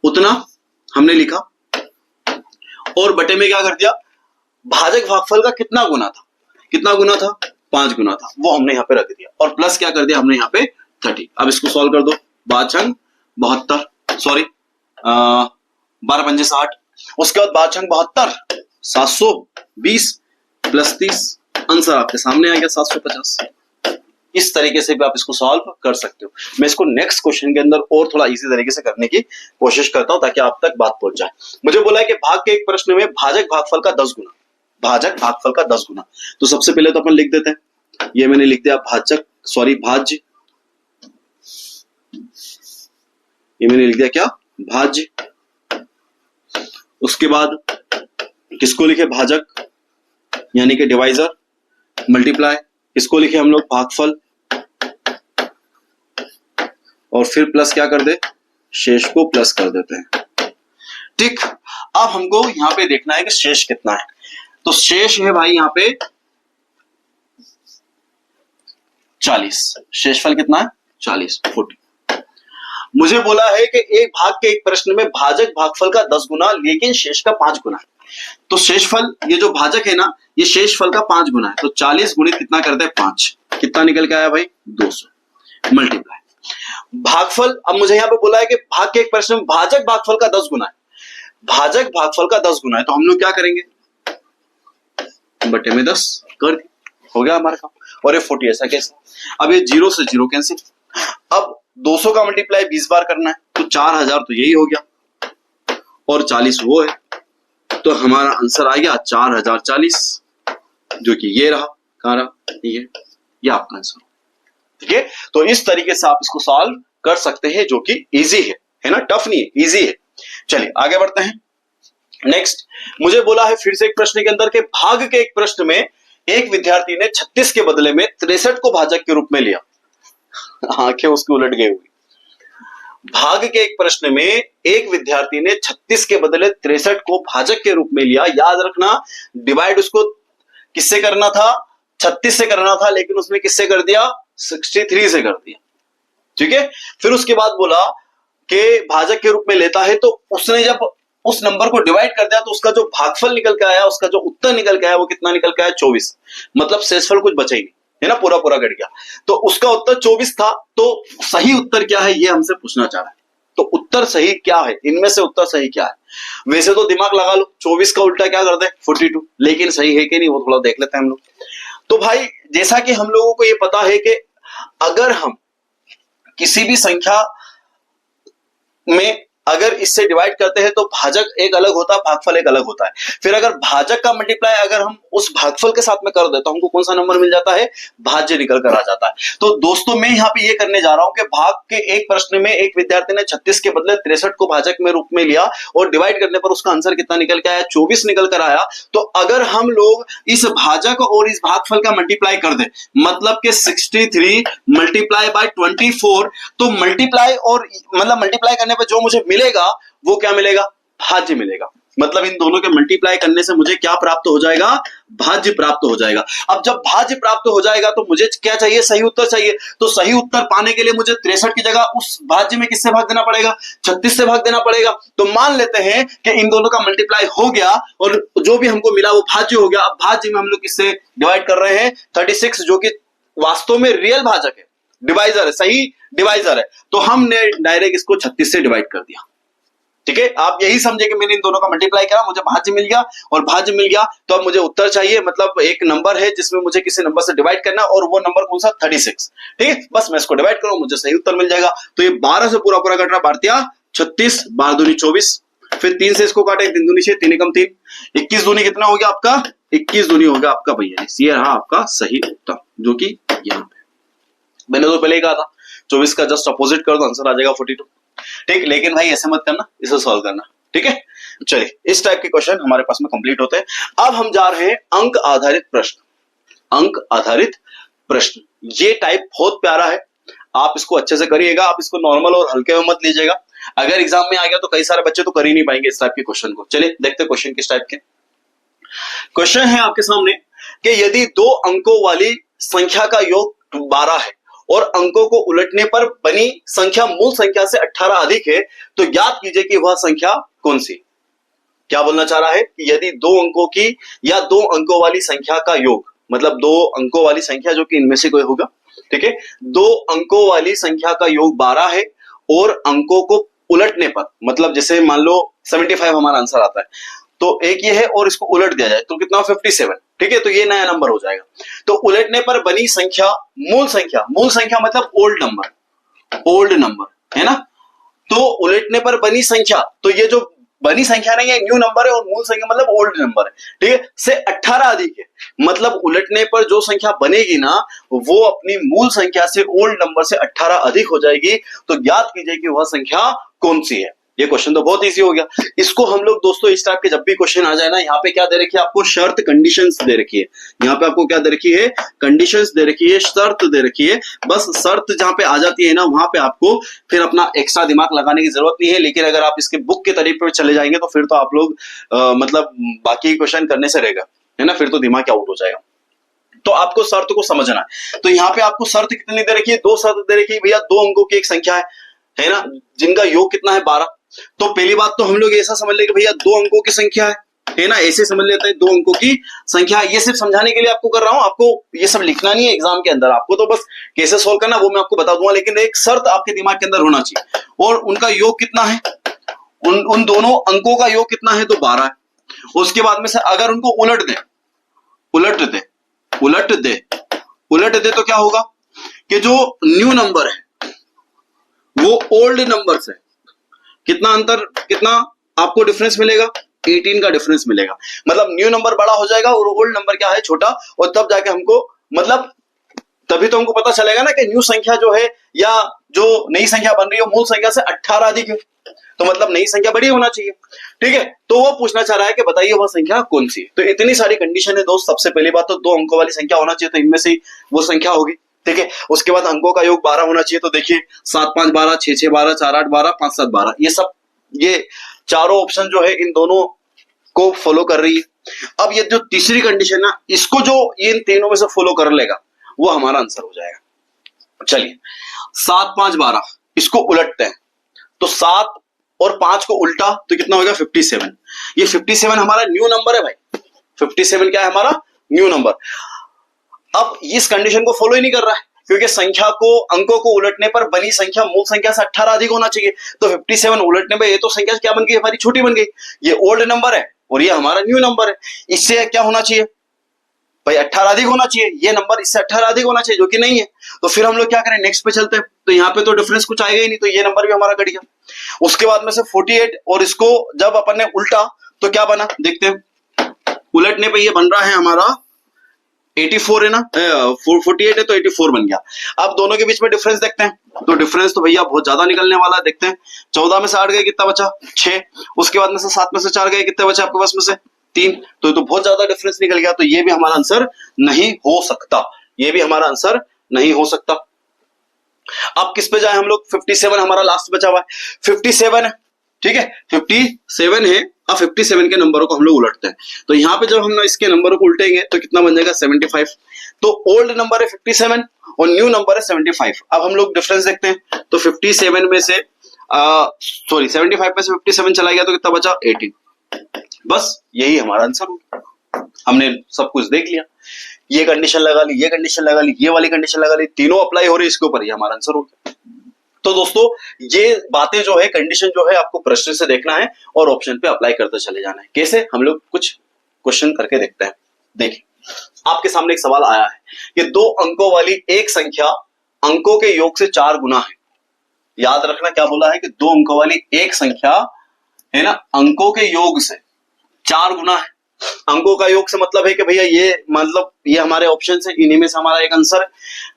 उतना हमने लिखा, और बटे में क्या कर दिया भाजक भागफल का कितना गुना था 5 गुना था, वो हमने यहाँ पे रख दिया, और प्लस क्या कर दिया हमने यहाँ पे 30। अब इसको सॉल्व कर दो, 5 72, सॉरी 12 पंजे 60, उसके बाद 5 72 720 प्लस 30, आंसर आपके सामने आ गया 750। इस तरीके से भी आप इसको सॉल्व कर सकते हो। मैं इसको नेक्स्ट क्वेश्चन के अंदर और थोड़ा इजी तरीके से करने की कोशिश करता हूं ताकि आप तक बात पहुंच जाए। मुझे बोला है कि भाग के एक प्रश्न में भाजक भागफल का 10 गुना, भाजक भागफल का 10 गुना। तो सबसे पहले तो अपन लिख देते हैं, ये मैंने लिख दिया भाजक, सॉरी भाज्य, ये मैंने लिख दिया क्या, भाज्य। उसके बाद किसको लिखे, भाजक यानी कि डिवाइजर, मल्टीप्लाई, इसको लिखे हम लोग भागफल, और फिर प्लस क्या कर दे, शेष को प्लस कर देते हैं। ठीक, अब हमको यहां पे देखना है कि शेष कितना है। तो शेष है भाई यहां पे 40, शेषफल कितना है 40, 40। मुझे बोला है कि एक भाग के एक प्रश्न में भाजक भागफल का 10 गुना लेकिन शेष का 5 गुना है। तो शेषफल, ये जो भाजक है ना, ये शेषफल का 5 गुना है। तो 40 गुणित कितना करते हैं 5, कितना निकल के आया भाई 200, मल्टीप्लाई भागफल। अब मुझे यहां पे बोला है कि भाग के एक प्रश्न में भाजक भागफल का 10 गुना है, भाजक भागफल का 10 गुना है। तो हम लोग क्या करेंगे, बटे में 10 कर दिया, हो गया हमारा काम। और ये 40 ऐसा कैसे, अब ये 0 से 0 कैंसिल। अब 200 का मल्टीप्लाई 20 बार करना है, तो 4000 तो यही हो गया और 40 वो है, तो हमारा आंसर आ गया 4040, जो कि ये रहा, कहां रहा, ये आपका आंसर। ठीक है, तो इस तरीके से आप इसको सॉल्व कर सकते हैं, जो कि इजी है ना, टफ नहीं है, इजी है। चलिए आगे बढ़ते हैं। नेक्स्ट मुझे बोला है फिर से एक प्रश्न के अंदर के भाग के एक प्रश्न में एक विद्यार्थी ने 36 के बदले में 63 को भाजक के रूप में लिया। आंखें उसकी उलट गई हुई। भाग के एक प्रश्न में एक विद्यार्थी ने 36 के बदले 63 को भाजक के रूप में लिया। याद रखना, डिवाइड उसको किससे करना था, 36 से करना था, लेकिन उसने किससे कर दिया, 63 से कर दिया। ठीक है, फिर उसके बाद बोला कि भाजक के रूप में लेता है, तो उसने जब उस नंबर को डिवाइड कर दिया तो उसका जो भागफल निकल के आया, उसका जो उत्तर निकल के आया, वो कितना निकल के आया 24। मतलब शेषफल कुछ बचा ही नहीं है ना, पूरा पूरा कट गया। तो उसका उत्तर 24 था। तो सही उत्तर क्या है ये हमसे पूछना चाह रहा है। तो उत्तर सही क्या है, इनमें से उत्तर सही क्या है। वैसे तो दिमाग लगा लो, 24 का उल्टा क्या कर दे 42, लेकिन सही है कि नहीं वो थोड़ा देख लेते हैं हम लोग। तो भाई जैसा कि हम लोगों को ये पता है कि अगर हम किसी भी संख्या में अगर इससे डिवाइड करते हैं तो भाजक एक अलग होता है, भागफल एक अलग होता है। फिर अगर भाजक का मल्टीप्लाई अगर हम उस भागफल के साथ में कर दे तो हमको कौन सा नंबर मिल जाता है, भाज्य निकल कर आ जाता है। तो दोस्तों मैं यहाँ पे ये करने जा रहा हूं कि भाग के एक प्रश्न में एक विद्यार्थी ने 36 के बदले 63 को भाजक में रूप में लिया और डिवाइड करने पर उसका आंसर कितना निकल के आया, 24 निकल कर आया। तो अगर हम लोग इस भाजक और इस भागफल का मल्टीप्लाई कर दे, मतलब कि 63 मल्टीप्लाई बाय 24, तो मल्टीप्लाई और मतलब मल्टीप्लाई करने पर जो मुझे मिलेगा वो क्या मिलेगा, भाज्य मिलेगा। मतलब इन दोनों के मल्टीप्लाई करने से मुझे क्या प्राप्त हो जाएगा, भाज्य प्राप्त हो जाएगा। अब जब भाज्य प्राप्त हो जाएगा तो मुझे क्या चाहिए, सही उत्तर चाहिए। तो सही उत्तर पाने के लिए मुझे 63 की जगह उस भाज्य में किससे भाग देना पड़ेगा, 36 से भाग देना पड़ेगा। तो मान लेते हैं कि इन दोनों का मल्टीप्लाई हो गया और जो भी हमको मिला वो भाज्य हो गया। अब भाज्य में हम लोग किससे डिवाइड कर रहे हैं, 36, जो कि वास्तव में रियल भाजक है, डिवाइजर है, सही डिवाइजर है। तो हमने डायरेक्ट इसको 36 से डिवाइड कर दिया। ठीक है, आप यही समझे कि मैंने इन दोनों का मल्टीप्लाई करा, मुझे भाज्य मिल गया और भाज्य मिल गया। तो अब मुझे उत्तर चाहिए, मतलब एक नंबर है जिसमें मुझे किसी नंबर से डिवाइड करना और वो नंबर कौन सा, 36। ठीक है, बस मैं इसको डिवाइड करूं, मुझे सही उत्तर मिल जाएगा। तो ये 12 से पूरा पूरा कट रहा, 12 36, 12 दूनी 24, फिर 3 से इसको काटे, 3 दूनी 6, 3 एकम 3, 21 दूनी कितना हो गया आपका, 21 दूनी हो गया आपका भैया। ये रहा आपका सही उत्तर, जो कि यहाँ पे मैंने तो पहले ही कहा था 24 का जस्ट अपोजिट कर दो, आंसर आ जाएगा 42। ठीक, लेकिन भाई ऐसे मत करना, इसे सॉल्व करना। ठीक है, चलिए इस टाइप के क्वेश्चन हमारे पास में कंप्लीट होते हैं। अब हम जा रहे हैं अंक आधारित प्रश्न। अंक आधारित प्रश्न, ये टाइप बहुत प्यारा है, आप इसको अच्छे से करिएगा। आप इसको नॉर्मल और हल्के में मत लीजिएगा। अगर एग्जाम में आ गया तो कई सारे बच्चे तो कर ही नहीं पाएंगे इस टाइप के क्वेश्चन को। चलिए देखते हैं क्वेश्चन किस टाइप के। क्वेश्चन है आपके सामने कि यदि 2 अंकों वाली संख्या का योग 12 है और अंकों को उलटने पर बनी संख्या मूल संख्या से 18 अधिक है, तो ज्ञात कीजिए कि वह संख्या कौन सी। क्या बोलना चाह रहा है कि यदि 2 अंकों की या 2 अंकों वाली संख्या का योग, मतलब 2 अंकों वाली संख्या जो कि इनमें से कोई होगा। ठीक है, 2 अंकों वाली संख्या का योग 12 है और अंकों को उलटने पर, मतलब जैसे मान लो 75 हमारा आंसर आता है, तो एक ये है और इसको उलट दिया जाए तो कितना 57। ठीक है, तो ये नया नंबर हो जाएगा। तो उलटने पर बनी संख्या मूल संख्या, मूल संख्या मतलब ओल्ड नंबर, ओल्ड नंबर है ना। तो उलटने पर बनी संख्या, तो ये जो बनी संख्या नहीं है, न्यू नंबर है, और मूल संख्या मतलब ओल्ड नंबर है, ठीक है, से 18 अधिक है, मतलब उलटने पर जो संख्या बनेगी ना वो अपनी मूल संख्या से ओल्ड नंबर से 18 अधिक हो जाएगी। तो ज्ञात कीजिए कि वह संख्या कौन सी है। ये क्वेश्चन तो बहुत इजी हो गया। इसको हम लोग दोस्तों इस टाइप के जब भी क्वेश्चन आ जाए ना, यहाँ पे क्या दे रखी है आपको, शर्त कंडीशंस दे रखी है। यहाँ पे आपको क्या दे रखी है, कंडीशंस दे रखी है, शर्त दे रखी है। बस शर्त जहां पे आ जाती है ना, वहां पे आपको फिर अपना एक्स्ट्रा दिमाग लगाने की जरूरत नहीं है। लेकिन अगर आप इसके बुक के तरीके पे चले जाएंगे तो फिर तो आप लोग मतलब बाकी क्वेश्चन करने से रहेगा, है ना, फिर तो दिमाग आउट हो जाएगा। तो आपको शर्त को समझना है। तो यहाँ पे आपको शर्त कितनी दे रखी है, 2 शर्त दे रखी है भैया, 2 अंकों की एक संख्या है ना, जिनका योग कितना है 12। तो पहली बात तो हम लोग ऐसा समझ ले कि भैया 2 अंकों की संख्या है ना, ऐसे समझ लेते हैं 2 अंकों की संख्या। ये सिर्फ समझाने के लिए आपको कर रहा हूं, आपको ये सब लिखना नहीं है एग्जाम के अंदर, आपको तो बस कैसे सोल्व करना वो मैं आपको बता दूंगा। लेकिन एक शर्त आपके दिमाग के अंदर होना चाहिए, और उनका योग कितना है, उन दोनों अंकों का योग कितना है, तो 12 है। उसके बाद में से अगर उनको उलट दे तो क्या होगा कि जो न्यू नंबर है वो ओल्ड नंबर से कितना अंतर, कितना आपको डिफरेंस मिलेगा, 18 का डिफरेंस मिलेगा। मतलब न्यू नंबर बड़ा हो जाएगा और ओल्ड नंबर क्या है, छोटा, और तब जाके हमको मतलब तभी तो हमको पता चलेगा ना कि न्यू संख्या जो है या जो नई संख्या बन रही है मूल संख्या से 18 अधिक है, तो मतलब नई संख्या बड़ी होना चाहिए, ठीक है। तो वो पूछना चाह रहा है कि बताइए वह संख्या कौन सी है। तो इतनी सारी कंडीशन है दोस्त। सबसे पहली बात तो 2 अंकों वाली संख्या होना चाहिए, तो इनमें से वो संख्या होगी, ठीक है। उसके बाद अंकों का योग 12 होना चाहिए, तो देखिए 7 5 12, 6 6 12, 4 8 12, 5 7 12, ये सब ये चारों ऑप्शन जो है इन दोनों को फॉलो कर रही है। अब ये जो तीसरी कंडीशन ना, इसको जो इन तीनों में से फॉलो कर लेगा वो हमारा आंसर हो जाएगा। चलिए 7 5 12 इसको उलटते हैं, तो 7 और 5 को उल्टा तो कितना होगा, 57। ये 57 हमारा न्यू नंबर है भाई, 57 क्या है हमारा न्यू नंबर। अब इस कंडीशन को फॉलो ही नहीं कर रहा है, क्योंकि संख्या को, अंकों को उलटने पर बनी संख्या मूल संख्या से 18 अधिक होना चाहिए। तो 57 उलटने पर ये तो संख्या क्या बन गई, हमारी छोटी बन गई। ये ओल्ड नंबर है और ये हमारा न्यू नंबर है। इससे क्या होना चाहिए भाई, 18 अधिक होना चाहिए, ये नंबर इससे 18 अधिक होना चाहिए, जो कि नहीं है। तो फिर हम लोग क्या करें, नेक्स्ट पे चलते हैं। तो यहाँ पे तो डिफरेंस कुछ आएगा ही नहीं, तो ये नंबर भी हमारा घट गया। उसके बाद में से 48, और इसको जब अपन ने उल्टा तो क्या बना, देखते हैं। उलटने पे ये बन रहा है हमारा 84 है ना, 48 है तो 84 बन गया। अब दोनों के बीच में डिफरेंस देखते हैं, तो डिफरेंस तो भैया बहुत ज्यादा निकलने वाला है। देखते हैं 14 में से 8 गए, कितना बचा, 6। उसके बाद में से 7 में से 4 गए, कितने बचे आपके पास में से 3। तो बहुत ज्यादा डिफरेंस निकल गया, तो ये भी हमारा आंसर नहीं हो सकता, ये भी हमारा आंसर नहीं हो सकता। अब किस पे जाए हम लोग, 57 हमारा लास्ट बचा हुआ है, 57 है, ठीक है, 57 है। अब 57 के नंबरों को हम लोग उलटते हैं, तो यहाँ पे जब हम इसके नंबरों को उल्टेंगे तो कितना बन जाएगा, 75। तो ओल्ड नंबर है 57 और न्यू नंबर है 75। अब हम लोग डिफरेंस देखते हैं, तो 57 में से 75 में से 57 चला गया तो कितना बचा, 18। बस यही हमारा आंसर होगा। हमने सब कुछ देख लिया, ये कंडीशन लगा ली, ये कंडीशन लगा ली, ये वाली कंडीशन लगा ली, तीनों अप्लाई हो रही है इसके ऊपर, ये हमारा आंसर हो गया। तो दोस्तों ये बातें जो है, कंडीशन जो है, आपको प्रश्न से देखना है और ऑप्शन पे अप्लाई करते चले जाना है। कैसे, हम लोग कुछ क्वेश्चन करके देखते हैं। देखिए आपके सामने एक सवाल आया है कि 2 अंकों वाली एक संख्या अंकों के योग से 4 गुना है। याद रखना क्या बोला है कि 2 अंकों वाली एक संख्या है ना, अंकों के योग से 4 गुना है। अंकों का योग से मतलब है कि भैया ये मतलब ये हमारे ऑप्शन है, इन्हीं में से हमारा एक आंसर है।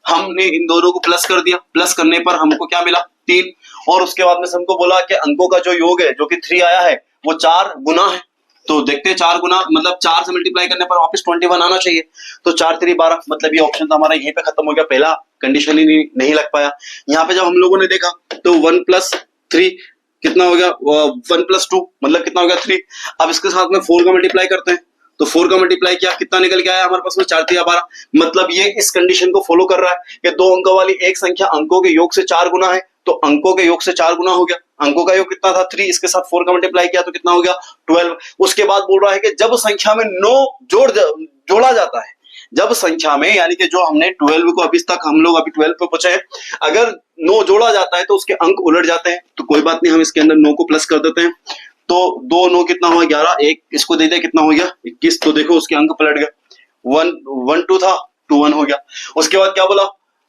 हमने इन दोनों को प्लस कर दिया, प्लस करने पर हमको क्या मिला, 3। और उसके बाद में हमको बोला कि अंकों का जो योग है, जो कि 3 आया है, वो 4 गुना है। तो देखते हैं 4 गुना मतलब 4 से मल्टीप्लाई करने पर वापस 21 आना चाहिए। तो 4 3 12, मतलब ये ऑप्शन तो हमारा यहीं पे खत्म हो गया, पहला कंडीशन ही नहीं लग पाया। यहाँ पे जब हम लोगों ने देखा तो 1 + 3 कितना हो गया, 1 + 2 मतलब कितना हो गया, 3। अब इसके साथ में 4 का मल्टीप्लाई करते हैं, तो 4 का मल्टीप्लाई किया, कितना निकल के आया हमारे पास में, 4 3 12। मतलब ये इस कंडीशन को फॉलो कर रहा है कि 2 अंकों वाली एक संख्या अंकों के योग से 4 गुना है, तो अंकों के योग से 4 गुना हो गया। अंकों का योग कितना था, 3, इसके साथ 4 का मल्टीप्लाई किया तो कितना हो गया, 12। उसके बाद बोल रहा है कि जब संख्या में 9 जोड़ा जाता है, जब संख्या में, यानी कि जो हमने 12 को अभी तक हम लोग अभी 12 पे पहुंचे हैं, अगर 9 जोड़ा जाता है तो उसके अंक उलट जाते हैं। तो कोई बात नहीं, हम इसके अंदर 9 को प्लस कर देते हैं। तो 2 9 कितना हुआ, 11, 1 इसको दे दे, कितना हो गया, 21। तो देखो उसके अंक पलट गए, 1 1 2 था, 2 1 हो गया। उसके बाद क्या बोला,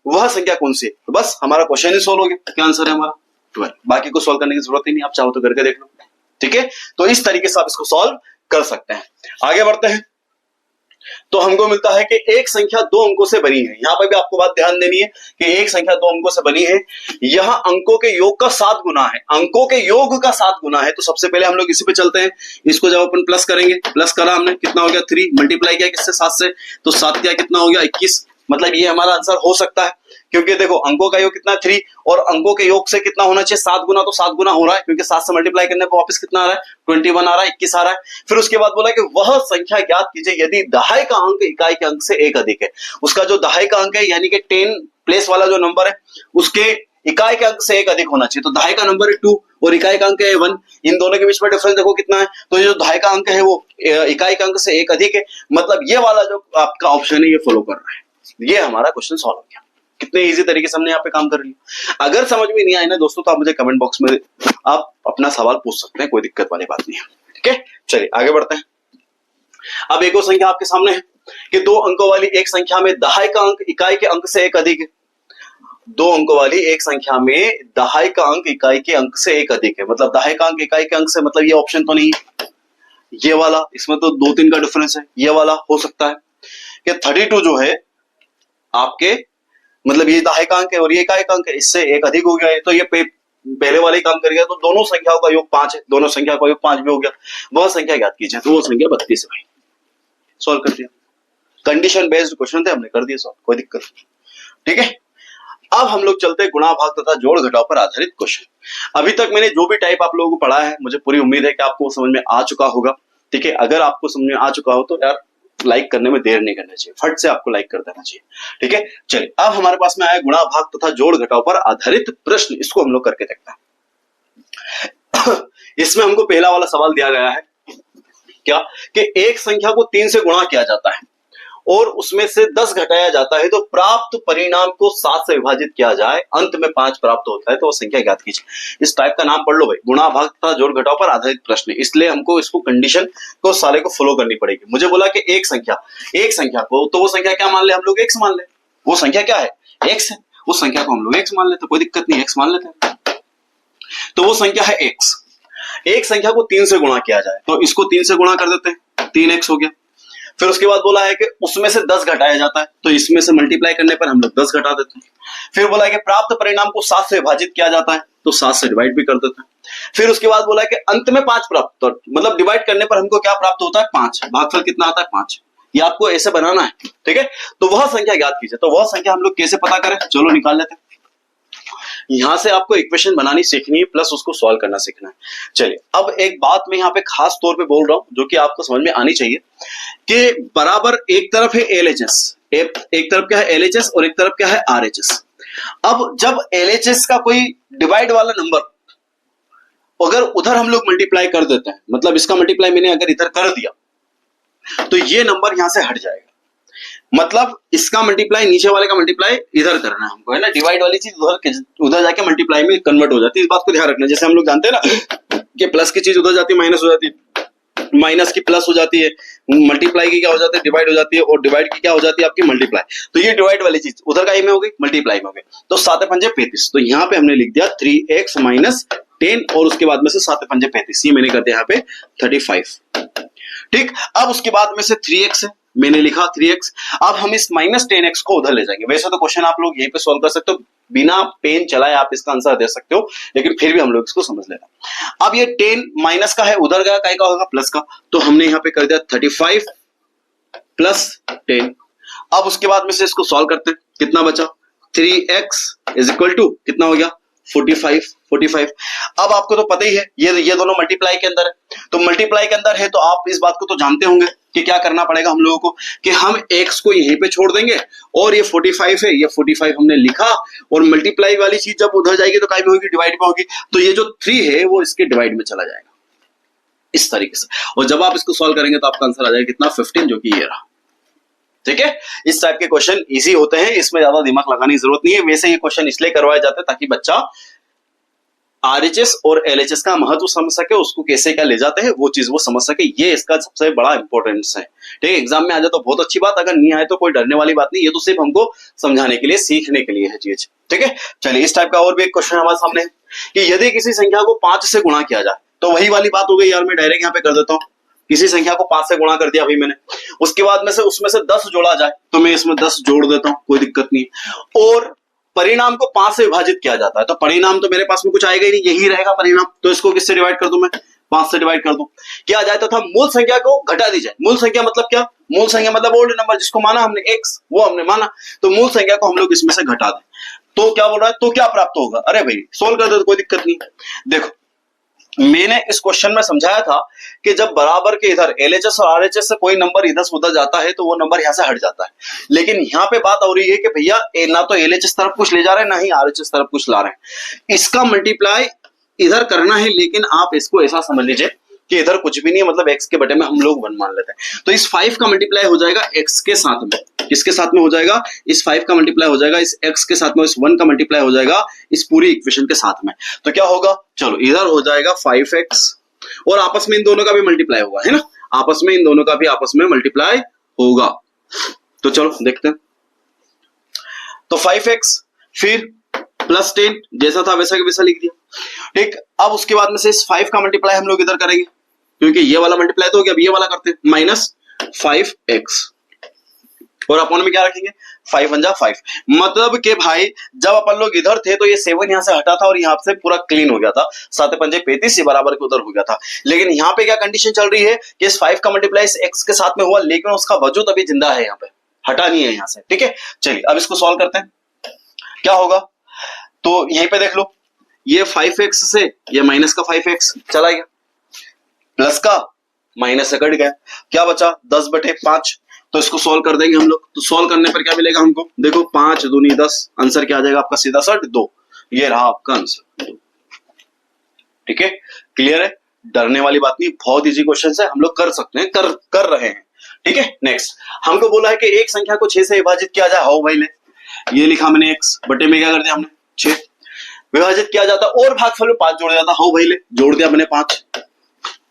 वह संख्या कौन सी है, तो बस हमारा क्वेश्चन ही सोल्व हो गया। क्या आंसर है हमारा, 12। बाकी को सोल्व करने की जरूरत ही नहीं, आप चाहो तो करके देख लो। ठीक है, तो इस तरीके से आप इसको सॉल्व कर सकते हैं। आगे बढ़ते हैं तो हमको मिलता है कि एक संख्या दो अंकों से बनी है। यहां पर भी आपको बात ध्यान देनी है कि एक संख्या दो अंकों से बनी है, यह अंकों के योग का 7 गुना है। अंकों के योग का 7 गुना है, तो सबसे पहले हम लोग इसी पे चलते हैं। इसको जब अपन प्लस करेंगे, प्लस करा हमने, कितना हो गया 3, मल्टीप्लाई किया किससे 7 से, तो 7 क्या कितना हो गया 21। मतलब ये हमारा आंसर हो सकता है, क्योंकि देखो अंकों का योग कितना 3 और अंकों के योग से कितना होना चाहिए 7 गुना, तो 7 गुना हो रहा है, क्योंकि 7 से मल्टीप्लाई करने पर वापस कितना आ रहा है 21 आ रहा है, 21 आ रहा है। फिर उसके बाद बोला कि वह संख्या ज्ञात कीजिए यदि दहाई का अंक इकाई के अंक से एक अधिक है। उसका जो दहाई का अंक है यानी कि 10 प्लेस वाला जो नंबर है उसके इकाई के अंक से एक अधिक होना चाहिए। तो दहाई का नंबर है 2 और इकाई का अंक है 1, इन दोनों के बीच में डिफरेंस देखो कितना है, तो ये जो दहाई का अंक है वो इकाई के अंक से एक अधिक है। मतलब ये वाला जो आपका ऑप्शन है ये फॉलो कर रहा है। ये हमारा क्वेश्चन सॉल्व हो गया। कितने इजी तरीके से हमने यहाँ पे काम कर लिया। अगर समझ में नहीं आए ना दोस्तों तो आप मुझे कमेंट बॉक्स में आप अपना सवाल पूछ सकते हैं, कोई दिक्कत वाली बात नहीं है। ठीक है, चलिए आगे बढ़ते हैं। अब एक और संख्या आपके सामने है कि दो अंकों वाली एक संख्या में दहाई का अंक इकाई के अंक से एक अधिक है। दो अंकों वाली एक संख्या में दहाई का अंक इकाई के अंक से एक अधिक है। मतलब दहाई का अंक इकाई के अंक से, मतलब ये ऑप्शन तो नहीं है, ये वाला, इसमें तो 2-3 का डिफरेंस है, ये वाला हो सकता है कि 32 जो है आपके, मतलब ये दहाई का अंक है और ये इकाई का अंक है, इससे एक अधिक हो गया है, तो ये पहले वाले काम कर गया, तो दोनों संख्याओं का योग 5 है, दोनों संख्या का योग 5 भी हो गया। वह संख्या ज्ञात कीजिए, तो वो संख्या 32 है भाई। सॉल्व कर दिया, कंडीशन बेस्ड क्वेश्चन थे, हमने कर दिया सॉल्व, कोई दिक्कत नहीं। ठीक है, अब हम लोग चलते हैं गुणा भाग तथा जोड़ घटाव पर आधारित क्वेश्चन। अभी तक मैंने जो भी टाइप आप लोगों को पढ़ा है मुझे पूरी उम्मीद है कि आपको समझ में आ चुका होगा। ठीक है, अगर आपको समझ में आ चुका हो तो यार लाइक करने में देर नहीं करना चाहिए, फट से आपको लाइक कर देना चाहिए। ठीक है, चलिए अब हमारे पास में आया गुणा भाग तथा जोड़ घटाव पर आधारित प्रश्न, इसको हम लोग करके देखते हैं। इसमें हमको पहला वाला सवाल दिया गया है क्या कि एक संख्या को 3 से गुणा किया जाता है और उसमें से 10 घटाया जाता है, तो प्राप्त परिणाम को 7 से विभाजित किया जाए, अंत में 5 प्राप्त होता है, तो वो संख्या ज्ञात कीजिए। इस टाइप का नाम पढ़ लो भाई, गुणा भाग तथा जोड़ घटाव पर आधारित प्रश्न, इसलिए हमको इसको कंडीशन को सारे को फॉलो करनी पड़ेगी। मुझे बोला कि एक संख्या को, तो वो संख्या क्या मान ले हम लोग, x मान ले। वो संख्या क्या है, x है, उस संख्या को हम लोग x मान लेते, कोई दिक्कत नहीं, x मान लेते हैं। तो वो संख्या है x। एक संख्या को 3 से गुणा किया जाए, तो इसको 3 से गुणा कर देते हैं, 3x हो गया। फिर उसके बाद बोला है कि उसमें से 10 घटाया जाता है, तो इसमें से मल्टीप्लाई करने पर हम लोग 10 घटा देते हैं। फिर बोला है कि प्राप्त परिणाम को 7 से विभाजित किया जाता है, तो 7 से डिवाइड भी कर देते हैं। फिर उसके बाद बोला है कि अंत में 5 प्राप्त, तो मतलब डिवाइड करने पर हमको क्या प्राप्त होता है 5, भागफल कितना आता है 5। ये आपको ऐसे बनाना है। ठीक है, तो वह संख्या ज्ञात कीजिए। तो वह संख्या हम लोग कैसे पता करें, चलो निकाल लेते हैं। यहां से आपको इक्वेशन बनानी सीखनी है प्लस उसको सॉल्व करना सीखना है। चलिए, अब एक बात मैं यहाँ पे खास तौर पे बोल रहा हूं जो कि आपको समझ में आनी चाहिए कि बराबर एक तरफ है LHS, एक तरफ क्या है LHS और एक तरफ क्या है RHS। अब जब LHS का कोई डिवाइड वाला नंबर अगर उधर हम लोग मल्टीप्लाई कर देते हैं, मतलब इसका मल्टीप्लाई मैंने अगर इधर कर दिया तो ये नंबर यहां से हट जाएगा। मतलब इसका मल्टीप्लाई नीचे वाले का मल्टीप्लाई इधर करना है हमको, है ना। डिवाइड वाली चीज उधर जाके मल्टीप्लाई में कन्वर्ट हो जाती है, इस बात को ध्यान रखना। जैसे हम लोग जानते हैं ना कि प्लस की चीज उधर जाती है माइनस हो जाती है, माइनस की प्लस हो जाती है, मल्टीप्लाई की क्या हो जाती है डिवाइड हो जाती है, और डिवाइड की क्या हो जाती है आपकी मल्टीप्लाई। तो ये डिवाइड वाली चीज उधर का में हो गई, मल्टीप्लाई में हो गई। तो 7 पंजे 35, तो यहाँ पे हमने लिख दिया 3x माइनस 10 और उसके बाद में से 7 पंजे 35, ये मैंने कर दिया यहाँ पे 35। ठीक, अब उसके बाद में से 3x है, मैंने लिखा 3x। अब हम इस माइनस 10x को उधर ले जाएंगे। वैसे तो क्वेश्चन आप लोग यहीं पे सॉल्व कर सकते हो, बिना पेन चलाए आप इसका आंसर दे सकते हो, लेकिन फिर भी हम लोग इसको समझ लेना। अब ये 10 माइनस का है, उधर गया काय का होगा प्लस का, तो हमने यहाँ पे कर दिया 35 प्लस 10। अब उसके बाद में से इसको सॉल्व करते हैं, कितना बचा 3x इज इक्वल टू कितना हो गया 45। अब आपको तो पता ही है ये दोनों मल्टीप्लाई के अंदर है, तो मल्टीप्लाई के अंदर है तो आप इस बात को तो जानते होंगे कि क्या करना पड़ेगा हम लोगों को कि हम x को यहीं पे छोड़ देंगे और ये 45 है, ये 45 हमने लिखा और मल्टीप्लाई वाली चीज जब उधर जाएगी तो काय में होगी डिवाइड में होगी, तो ये जो 3 है वो इसके डिवाइड में चला जाएगा इस तरीके से। और जब आप इसको सॉल्व करेंगे तो आपका आंसर आ जाएगा कितना 15, जो कि ये रहा। ठीक है, इस टाइप के क्वेश्चन इजी होते हैं, इसमें ज्यादा दिमाग लगाने की जरूरत नहीं है। वैसे ये क्वेश्चन इसलिए करवाए जाते हैं ताकि बच्चा RHS और LHS का महत्व समझ सके, उसको कैसे क्या ले जाते हैं वो चीज वो समझ सके, ये इसका सबसे बड़ा इंपॉर्टेंस है। ठीक है, एग्जाम में आ जाए तो बहुत अच्छी बात, अगर नहीं आए तो कोई डरने वाली बात नहीं, ये तो सिर्फ हमको समझाने के लिए सीखने के लिए है चीज। ठीक है, चलिए इस टाइप का और भी एक क्वेश्चन हमारे सामने है कि यदि किसी संख्या को 5 से गुणा किया जाए, तो वही वाली बात हो गई यार, मैं डायरेक्ट यहाँ पे कर देता हूँ, किसी संख्या को 5 से गुणा कर दिया अभी मैंने, उसके बाद में से उसमें से 10 जोड़ा जाए तो मैं इसमें 10 जोड़ देता हूं, कोई दिक्कत नहीं। और परिणाम को 5 से विभाजित किया जाता है, तो परिणाम तो मेरे पास में कुछ आएगा ही नहीं, यही रहेगा परिणाम, तो इसको किससे डिवाइड कर दूं मैं, 5 से डिवाइड कर दूं। क्या जाए तथा मूल संख्या को घटा दी जाए। मूल संख्या मतलब क्या, मूल संख्या मतलब ओल्ड नंबर जिसको माना हमने x, वो हमने माना, तो मूल संख्या को हम लोग इसमें से घटा दें। तो क्या बोल रहा है, तो क्या प्राप्त होगा, अरे भाई सोल्व कर दे तो कोई दिक्कत नहीं। देखो मैंने इस क्वेश्चन में समझाया था कि जब बराबर के इधर एलएचएस और आरएचएस से कोई नंबर इधर से उधर जाता है तो वो नंबर यहां से हट जाता है, लेकिन यहां पे बात हो रही है कि भैया ना तो एलएचएस तरफ कुछ ले जा रहे हैं ना ही आरएचएस तरफ कुछ ला रहे हैं, इसका मल्टीप्लाई इधर करना है, लेकिन आप इसको ऐसा समझ लीजिए कि इधर कुछ भी नहीं है, मतलब x के बटे में हम लोग 1 मान लेते हैं, तो इस 5 का मल्टीप्लाई हो जाएगा x के साथ में, किसके साथ में हो जाएगा, इस 5 का मल्टीप्लाई हो जाएगा इस x के साथ में, इस 1 का मल्टीप्लाई हो जाएगा इस पूरी इक्वेशन के साथ में, तो क्या होगा, चलो इधर हो जाएगा 5x और आपस में इन दोनों का भी मल्टीप्लाई होगा, है ना, आपस में इन दोनों का भी आपस में मल्टीप्लाई होगा, तो चलो देखते हैं। तो 5x फिर प्लस 10 जैसा था वैसा का वैसा लिख दिया, ठीक। अब उसके बाद में से इस 5 का मल्टीप्लाई हम लोग इधर करेंगे, क्योंकि ये वाला मल्टीप्लाई तो हो गया, अब ये वाला करते हैं, माइनस 5x और अपन में क्या रखेंगे 5 1 जा 5, मतलब कि भाई जब अपन लोग इधर थे तो ये 7 यहां से हटा था और यहां से पूरा क्लीन हो गया था, 7 पंजे 35 ये बराबर के उधर हो गया था, लेकिन यहाँ पे क्या कंडीशन चल रही है कि इस 5 का मल्टीप्लाई इस x के साथ में हुआ, लेकिन उसका वजूद अभी जिंदा है, यहाँ पे हटा नहीं है यहाँ से, ठीक है। चलिए अब इसको सॉल्व करते हैं, क्या होगा, तो यहीं पे देख लो, ये 5x से ये माइनस का 5x चला गया, प्लस का माइनस से कट गया, क्या बचा 10/5, तो इसको सॉल्व कर देंगे हम लोग, तो सॉल्व करने पर क्या मिलेगा हमको, देखो 5 दूनी 10, आंसर क्या आ जाएगा आपका सीधा सट 2, ये रहा आपका आंसर, ठीक है, क्लियर है, डरने वाली बात नहीं, बहुत इजी क्वेश्चन है, हम लोग कर सकते हैं, कर रहे हैं, ठीक है। नेक्स्ट हमको बोला है कि एक संख्या को 6 से विभाजित किया जाए, हाउ भाई ले, ये लिखा मैंने x बटे में क्या कर दिया हमने 6, विभाजित किया जाता और भागफल में 5 जोड़ जाता, हाउ भाई ले, जोड़ दिया मैंने 5,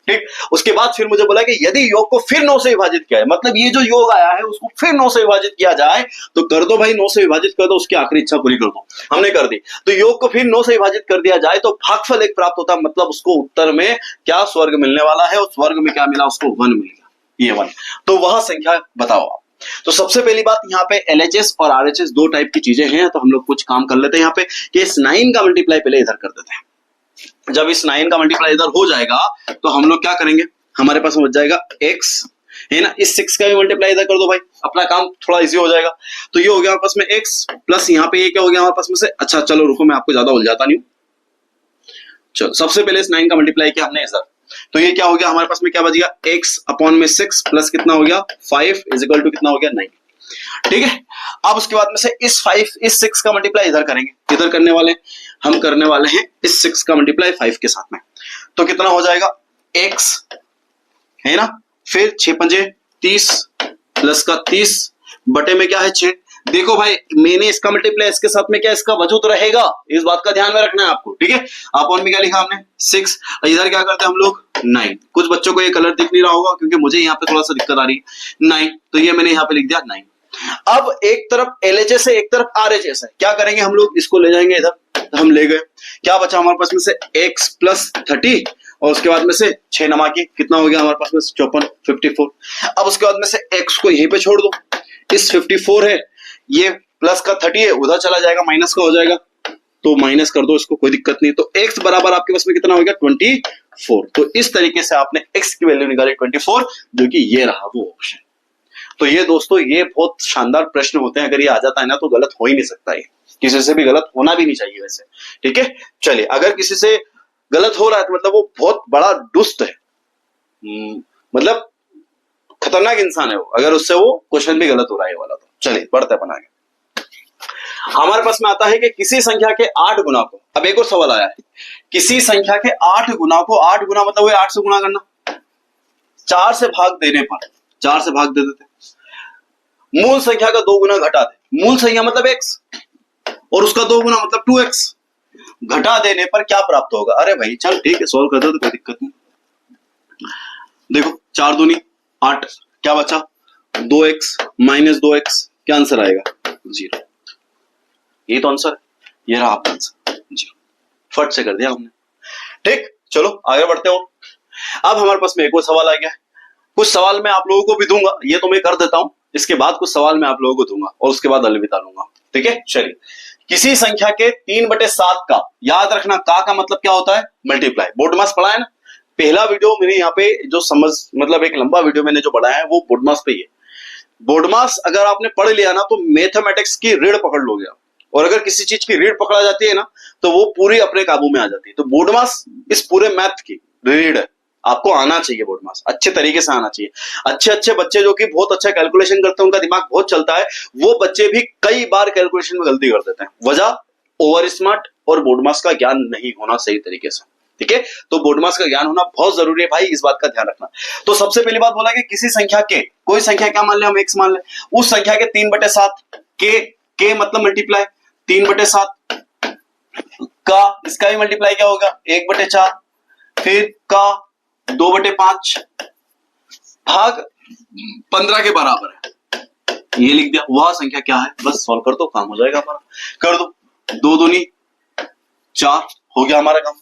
ठीक। उसके बाद फिर मुझे बोला कि यदि योग को फिर 9 से विभाजित किया है, मतलब ये जो योग आया है उसको फिर 9 से विभाजित किया जाए, तो कर दो भाई, 9 से विभाजित कर दो, उसकी आखिरी इच्छा पूरी कर दो, हमने कर दी, तो योग को फिर 9 से विभाजित कर दिया जाए तो भागफल 1 प्राप्त होता, मतलब उसको उत्तर में क्या स्वर्ग मिलने वाला है, उस स्वर्ग में क्या मिला उसको 1 मिल गया, ये 1, तो वह संख्या बताओ आप। तो सबसे पहली बात यहाँ पे LHS और RHS दो टाइप की चीजें हैं, तो हम लोग कुछ काम कर लेते हैं यहाँ पे कि इस 9 का मल्टीप्लाई पहले इधर कर देते हैं, जब इस 9 का मल्टीप्लाई इधर हो जाएगा तो हम लोग क्या करेंगे, हमारे पास बच जाएगा x, है ना, इस 6 का भी मल्टीप्लाई इधर कर दो भाई, अपना काम थोड़ा इजी हो जाएगा, तो ये हो गया हमारे पास में x प्लस यहाँ पे ये क्या हो गया हमारे पास में से, अच्छा चलो रुको मैं आपको ज्यादा उलझाता नहीं हूं, चलो सबसे पहले इस 9 का मल्टीप्लाई किया हमने इधर, तो ये क्या हो गया हमारे पास में, क्या बच गया x अपॉन में 6 प्लस कितना हो गया 5 इज इक्वल टू कितना हो गया 9, ठीक है। अब उसके बाद में से इस 6 का मल्टीप्लाई इधर करेंगे, इधर करने वाले हम करने वाले हैं इस 6 का मल्टीप्लाई 5 के साथ में, तो कितना हो जाएगा x, है ना, फिर 6 पंजे 30 प्लस का 30 बटे में क्या है 6, देखो भाई मैंने इसका मल्टीप्लाई इसके साथ में क्या इसका वजूद रहेगा, इस बात का ध्यान में रखना है आपको, ठीक है। अपॉन में क्या लिखा हमने 6, इधर क्या करते हैं हम लोग 9, कुछ बच्चों को ये कलर दिख नहीं रहा होगा क्योंकि मुझे यहाँ पे थोड़ा सा दिक्कत आ रही है 9, तो ये मैंने यहाँ पे लिख दिया 9। अब एक तरफ LHS है एक तरफ RHS है, क्या करेंगे हम लोग इसको ले जाएंगे इधर, तो हम ले गए, क्या बचा हमारे पास में से x प्लस 30 और उसके बाद में से 6 नमा की कितना हो गया हमारे पास में 54 54, अब उसके बाद में से x को यहीं पे छोड़ दो, इस 54 है ये प्लस का 30 है उधर चला जाएगा माइनस का हो जाएगा, तो माइनस कर दो इसको कोई दिक्कत नहीं, तो x बराबर आपके पास में कितना हो गया 24, तो इस तरीके से आपने x की वैल्यू निकाली 24, जो कि ये रहा वो ऑप्शन। तो ये दोस्तों ये बहुत शानदार प्रश्न होते हैं, अगर ये आ जाता है ना तो गलत हो ही नहीं सकता, ये किसी से भी गलत होना भी नहीं चाहिए वैसे, ठीक है। चलिए अगर किसी से गलत हो रहा है तो मतलब वो बहुत बड़ा दुष्ट है, मतलब खतरनाक इंसान है वो, अगर उससे वो क्वेश्चन भी गलत हो रहा है वाला, तो चलिए बढ़ते अपन आगे। हमारे पास में आता है कि किसी संख्या के 8 गुना को, अब एक और सवाल आया है, किसी संख्या के 8 गुना को, 8 गुना मतलब वो 8 से गुना करना, 4 से भाग देने पर, 4 से भाग दे देते, मूल संख्या का 2 गुना घटा दे, मूल संख्या मतलब x और उसका 2 गुना मतलब 2x, घटा देने पर क्या प्राप्त होगा, अरे भाई चल ठीक है सॉल्व कर दो तो कोई दिक्कत नहीं, देखो 4 दूनी 8, क्या बचा 2x माइनस 2x, क्या आंसर आएगा 0, ये तो आंसर, ये रहा आपका आंसर 0, फट से कर दिया हमने, ठीक। चलो आगे बढ़ते हो। अब हमारे पास में एक और सवाल आ गया है। कुछ सवाल मैं आप लोगों को भी दूंगा, ये तो मैं कर देता हूं, इसके बाद कुछ सवाल मैं आप लोगों को दूंगा और उसके बाद अलविदा लूंगा, ठीक है। चलिए, किसी संख्या के 3/7 का, याद रखना का मतलब क्या होता है, मल्टीप्लाई। बोर्ड मास पढ़ा है ना, पहला वीडियो मेरे यहाँ पे जो समझ मतलब एक लंबा वीडियो मैंने जो पढ़ा है वो बोर्ड मास पे ही है। बोर्ड मास अगर आपने पढ़ लिया ना तो मैथमेटिक्स की रीढ़ पकड़ लोगे आप, और अगर किसी चीज की रीढ़ पकड़ा जाती है ना तो वो पूरी अपने काबू में आ जाती है। तो बोर्ड मास इस पूरे मैथ की रीढ़ है, आपको आना चाहिए बोर्ड मास, अच्छे तरीके से आना चाहिए। अच्छे अच्छे बच्चे जो कि बहुत अच्छा कैलकुलेशन करते हैं, उनका दिमाग बहुत चलता है, वो बच्चे भी कई बार कैलकुलेशन में गलती कर देते हैं। वजह ओवर स्मार्ट और बोर्ड मास का ज्ञान नहीं होना सही तरीके से, ठीक है। तो बोर्ड मास का ज्ञान होना बहुत जरूरी है भाई, इस बात का ध्यान रखना। तो सबसे पहली बात बोला कि किसी संख्या के, कोई संख्या क्या मान ले, हम एक्स मान ले, उस संख्या के 3/7 के मतलब मल्टीप्लाई 3/7 का, इसका भी मल्टीप्लाई क्या होगा 1/4, फिर का 2/5 भाग 15 के बराबर है, ये लिख दिया। वह संख्या क्या है, बस सॉल्व कर दो, काम हो जाएगा हमारा। कर दो, 2 दूनी 4 हो गया हमारा काम।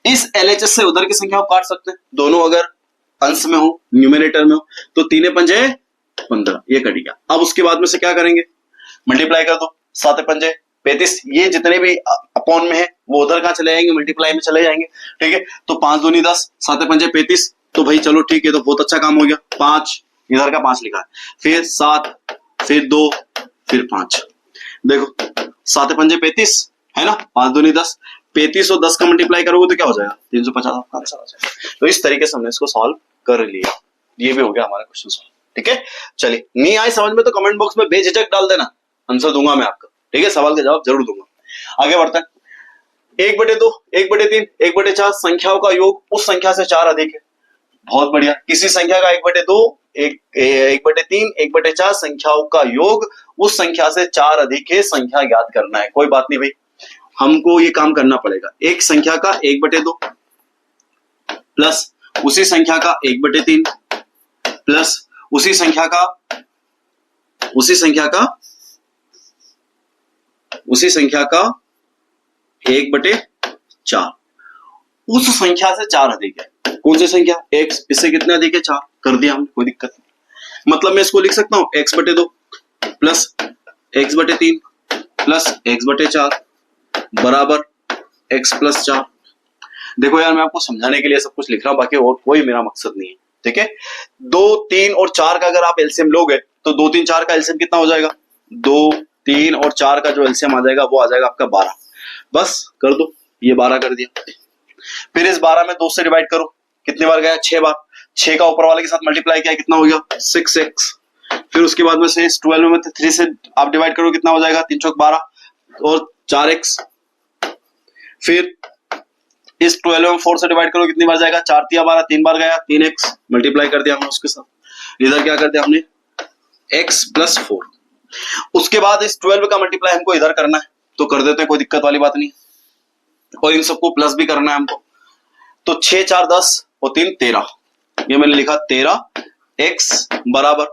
इस LHS से उधर की संख्या को काट सकते हैं, दोनों अगर अंश में हो, न्यूमरेटर में हो, तो 3 पंजे 15, ये कट गया। अब उसके बाद में से क्या करेंगे, मल्टीप्लाई कर दो, 7 पंजे 35, ये जितने भी अपॉन में है वो उधर कहां चले जाएंगे, मल्टीप्लाई में चले जाएंगे, ठीक है। तो 5 दूनी 10, 7 पंजे 35, तो भाई चलो ठीक है, तो बहुत अच्छा काम हो गया। 5 इधर का 5 लिखा है, फिर 7, फिर 2, फिर 5, देखो 7 पंजे 35 है ना, 5 दूनी 10, 35 और 10 का मल्टीप्लाई करोगे तो क्या हो जाएगा 350 आपका आंसर आ जाएगा। तो इस तरीके से हमने इसको सॉल्व कर लिया, ये भी हो गया हमारा क्वेश्चन सॉल्व, ठीक है। चलिए, नहीं आए समझ में तो कमेंट बॉक्स में बेझिझक डाल देना, आंसर दूंगा मैं आपका, ठीक है, सवाल का जवाब जरूर दूंगा। आगे बढ़ते हैं। 1/2, 1/3, 1/4 संख्याओं का योग उस संख्या से 4 अधिक है। बहुत बढ़िया, किसी संख्या का 1/2, 1/3, 1/4 संख्याओं का योग उस संख्या से 4 अधिक है, संख्या ज्ञात करना है। कोई बात नहीं भाई, हमको ये काम करना पड़ेगा। एक संख्या का 1/2 प्लस उसी संख्या का 1/3 प्लस उसी संख्या का 1/4 उस संख्या से 4 अधिक है। कौन सी संख्या, x, इससे कितने अधिक है 4, कर दिया हमने, कोई दिक्कत नहीं। मतलब मैं इसको लिख सकता हूं x/2 plus x/3 plus x/4 बराबर x + 4। देखो यार, मैं आपको समझाने के लिए सब कुछ लिख रहा हूं, बाकी और कोई मेरा मकसद नहीं है, ठीक है। 2, 3 और 4 का अगर आप एलसीएम लोगे तो 2, 3, 4 का एलसीएम कितना हो जाएगा, 2, 3 और 4 का जो एलसीएम आ जाएगा वो आ जाएगा आपका 12। बस कर दो, ये 12 कर दिया। फिर इस 12 में 2 से डिवाइड करो, कितने बार गया 6 बार, 6 का ऊपर वाले के साथ मल्टीप्लाई किया, कितना हो गया 6x। फिर उसके बाद में से इस 12 में 3 से आप डिवाइड करो, कितना हो जाएगा 3 चौक 12 और 4x। फिर इस 12 में 4 से डिवाइड करो, कितनी बार जाएगा 4 तिया 12, 3 बार गया 3x, मल्टीप्लाई कर दिया हमने उसके साथ। इधर क्या कर दिया हमने x + 4। उसके बाद इस 12 का मल्टीप्लाई हमको इधर करना है, तो कर देते हैं, कोई दिक्कत वाली बात नहीं। और इन सबको प्लस भी करना है हमको, तो 6, 4, 10 और 3, 13, ये मैंने लिखा 13x बराबर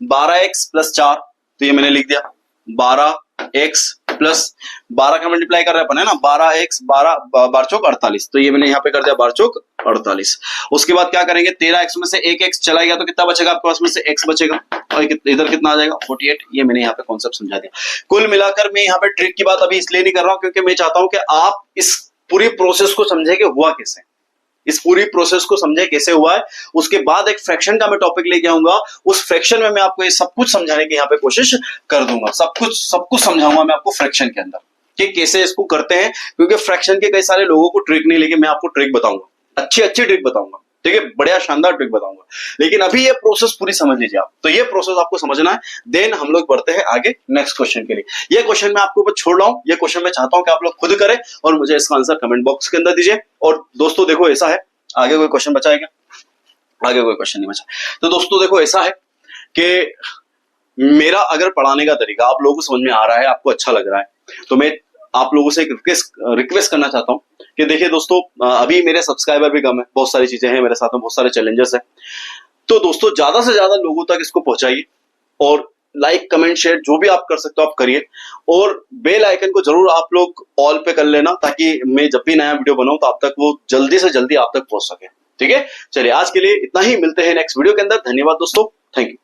12x + 4, तो ये मैंने लिख दिया 12x प्लस 12 का मल्टीप्लाई कर रहे हैं अपन, है ना, 12x 12 चौक 48, तो ये मैंने यहाँ पे कर दिया 12 चौक 48। उसके बाद क्या करेंगे, 13x में से 1x चला गया तो कितना बचेगा आपके पास में से x बचेगा, और इधर कितना आ जाएगा 48। ये मैंने यहाँ पे कॉन्सेप्ट समझा दिया। कुल मिलाकर मैं यहाँ पे ट्रिक की बात अभी इसलिए नहीं कर रहा हूँ क्योंकि मैं चाहता हूँ कि आप इस पूरी प्रोसेस को समझे कि हुआ कैसे, इस पूरी प्रोसेस को समझे कैसे हुआ है। उसके बाद एक फ्रैक्शन का मैं टॉपिक लेके आऊंगा, उस फ्रैक्शन में मैं आपको ये सब कुछ समझाने की यहाँ पे कोशिश कर दूंगा, सब कुछ समझाऊंगा मैं आपको फ्रैक्शन के अंदर कि कैसे इसको करते हैं, क्योंकि फ्रैक्शन के कई सारे लोगों को ट्रिक नहीं, लेकिन मैं आपको ट्रिक बताऊंगा, अच्छी ट्रिक बताऊंगा, ठीक है, बढ़िया शानदार ट्रिक बताऊंगा। लेकिन अभी ये प्रोसेस पूरी समझ लीजिए आप, तो ये प्रोसेस आपको समझना है, देन हम लोग बढ़ते हैं आगे नेक्स्ट क्वेश्चन के लिए। ये क्वेश्चन मैं आपके ऊपर छोड़ रहा हूं, ये क्वेश्चन मैं चाहता हूं कि आप लोग खुद करें और मुझे इसका आंसर कमेंट बॉक्स के अंदर दीजिए। और दोस्तों देखो ऐसा है, आगे कोई क्वेश्चन बचा है क्या, आगे कोई क्वेश्चन नहीं बचा। तो दोस्तों देखो ऐसा है कि मेरा अगर पढ़ाने का तरीका आप लोगों को समझ में आ रहा है, आपको अच्छा लग रहा है, तो मैं आप लोगों से एक रिक्वेस्ट करना चाहता हूं कि देखिए दोस्तों, अभी मेरे सब्सक्राइबर भी कम है, बहुत सारी चीजें हैं मेरे साथ में, बहुत सारे चैलेंजेस हैं। तो दोस्तों ज्यादा से ज्यादा लोगों तक इसको पहुंचाइए और लाइक कमेंट शेयर जो भी आप कर सकते हो आप करिए, और बेल आइकन को जरूर आप लोग ऑल पे कर लेना ताकि मैं जब भी नया वीडियो बनाऊं तो आप तक वो जल्दी से जल्दी आप तक पहुंच सके। ठीक है, चलिए आज के लिए इतना ही, मिलते हैं नेक्स्ट वीडियो के अंदर। धन्यवाद दोस्तों, थैंक यू।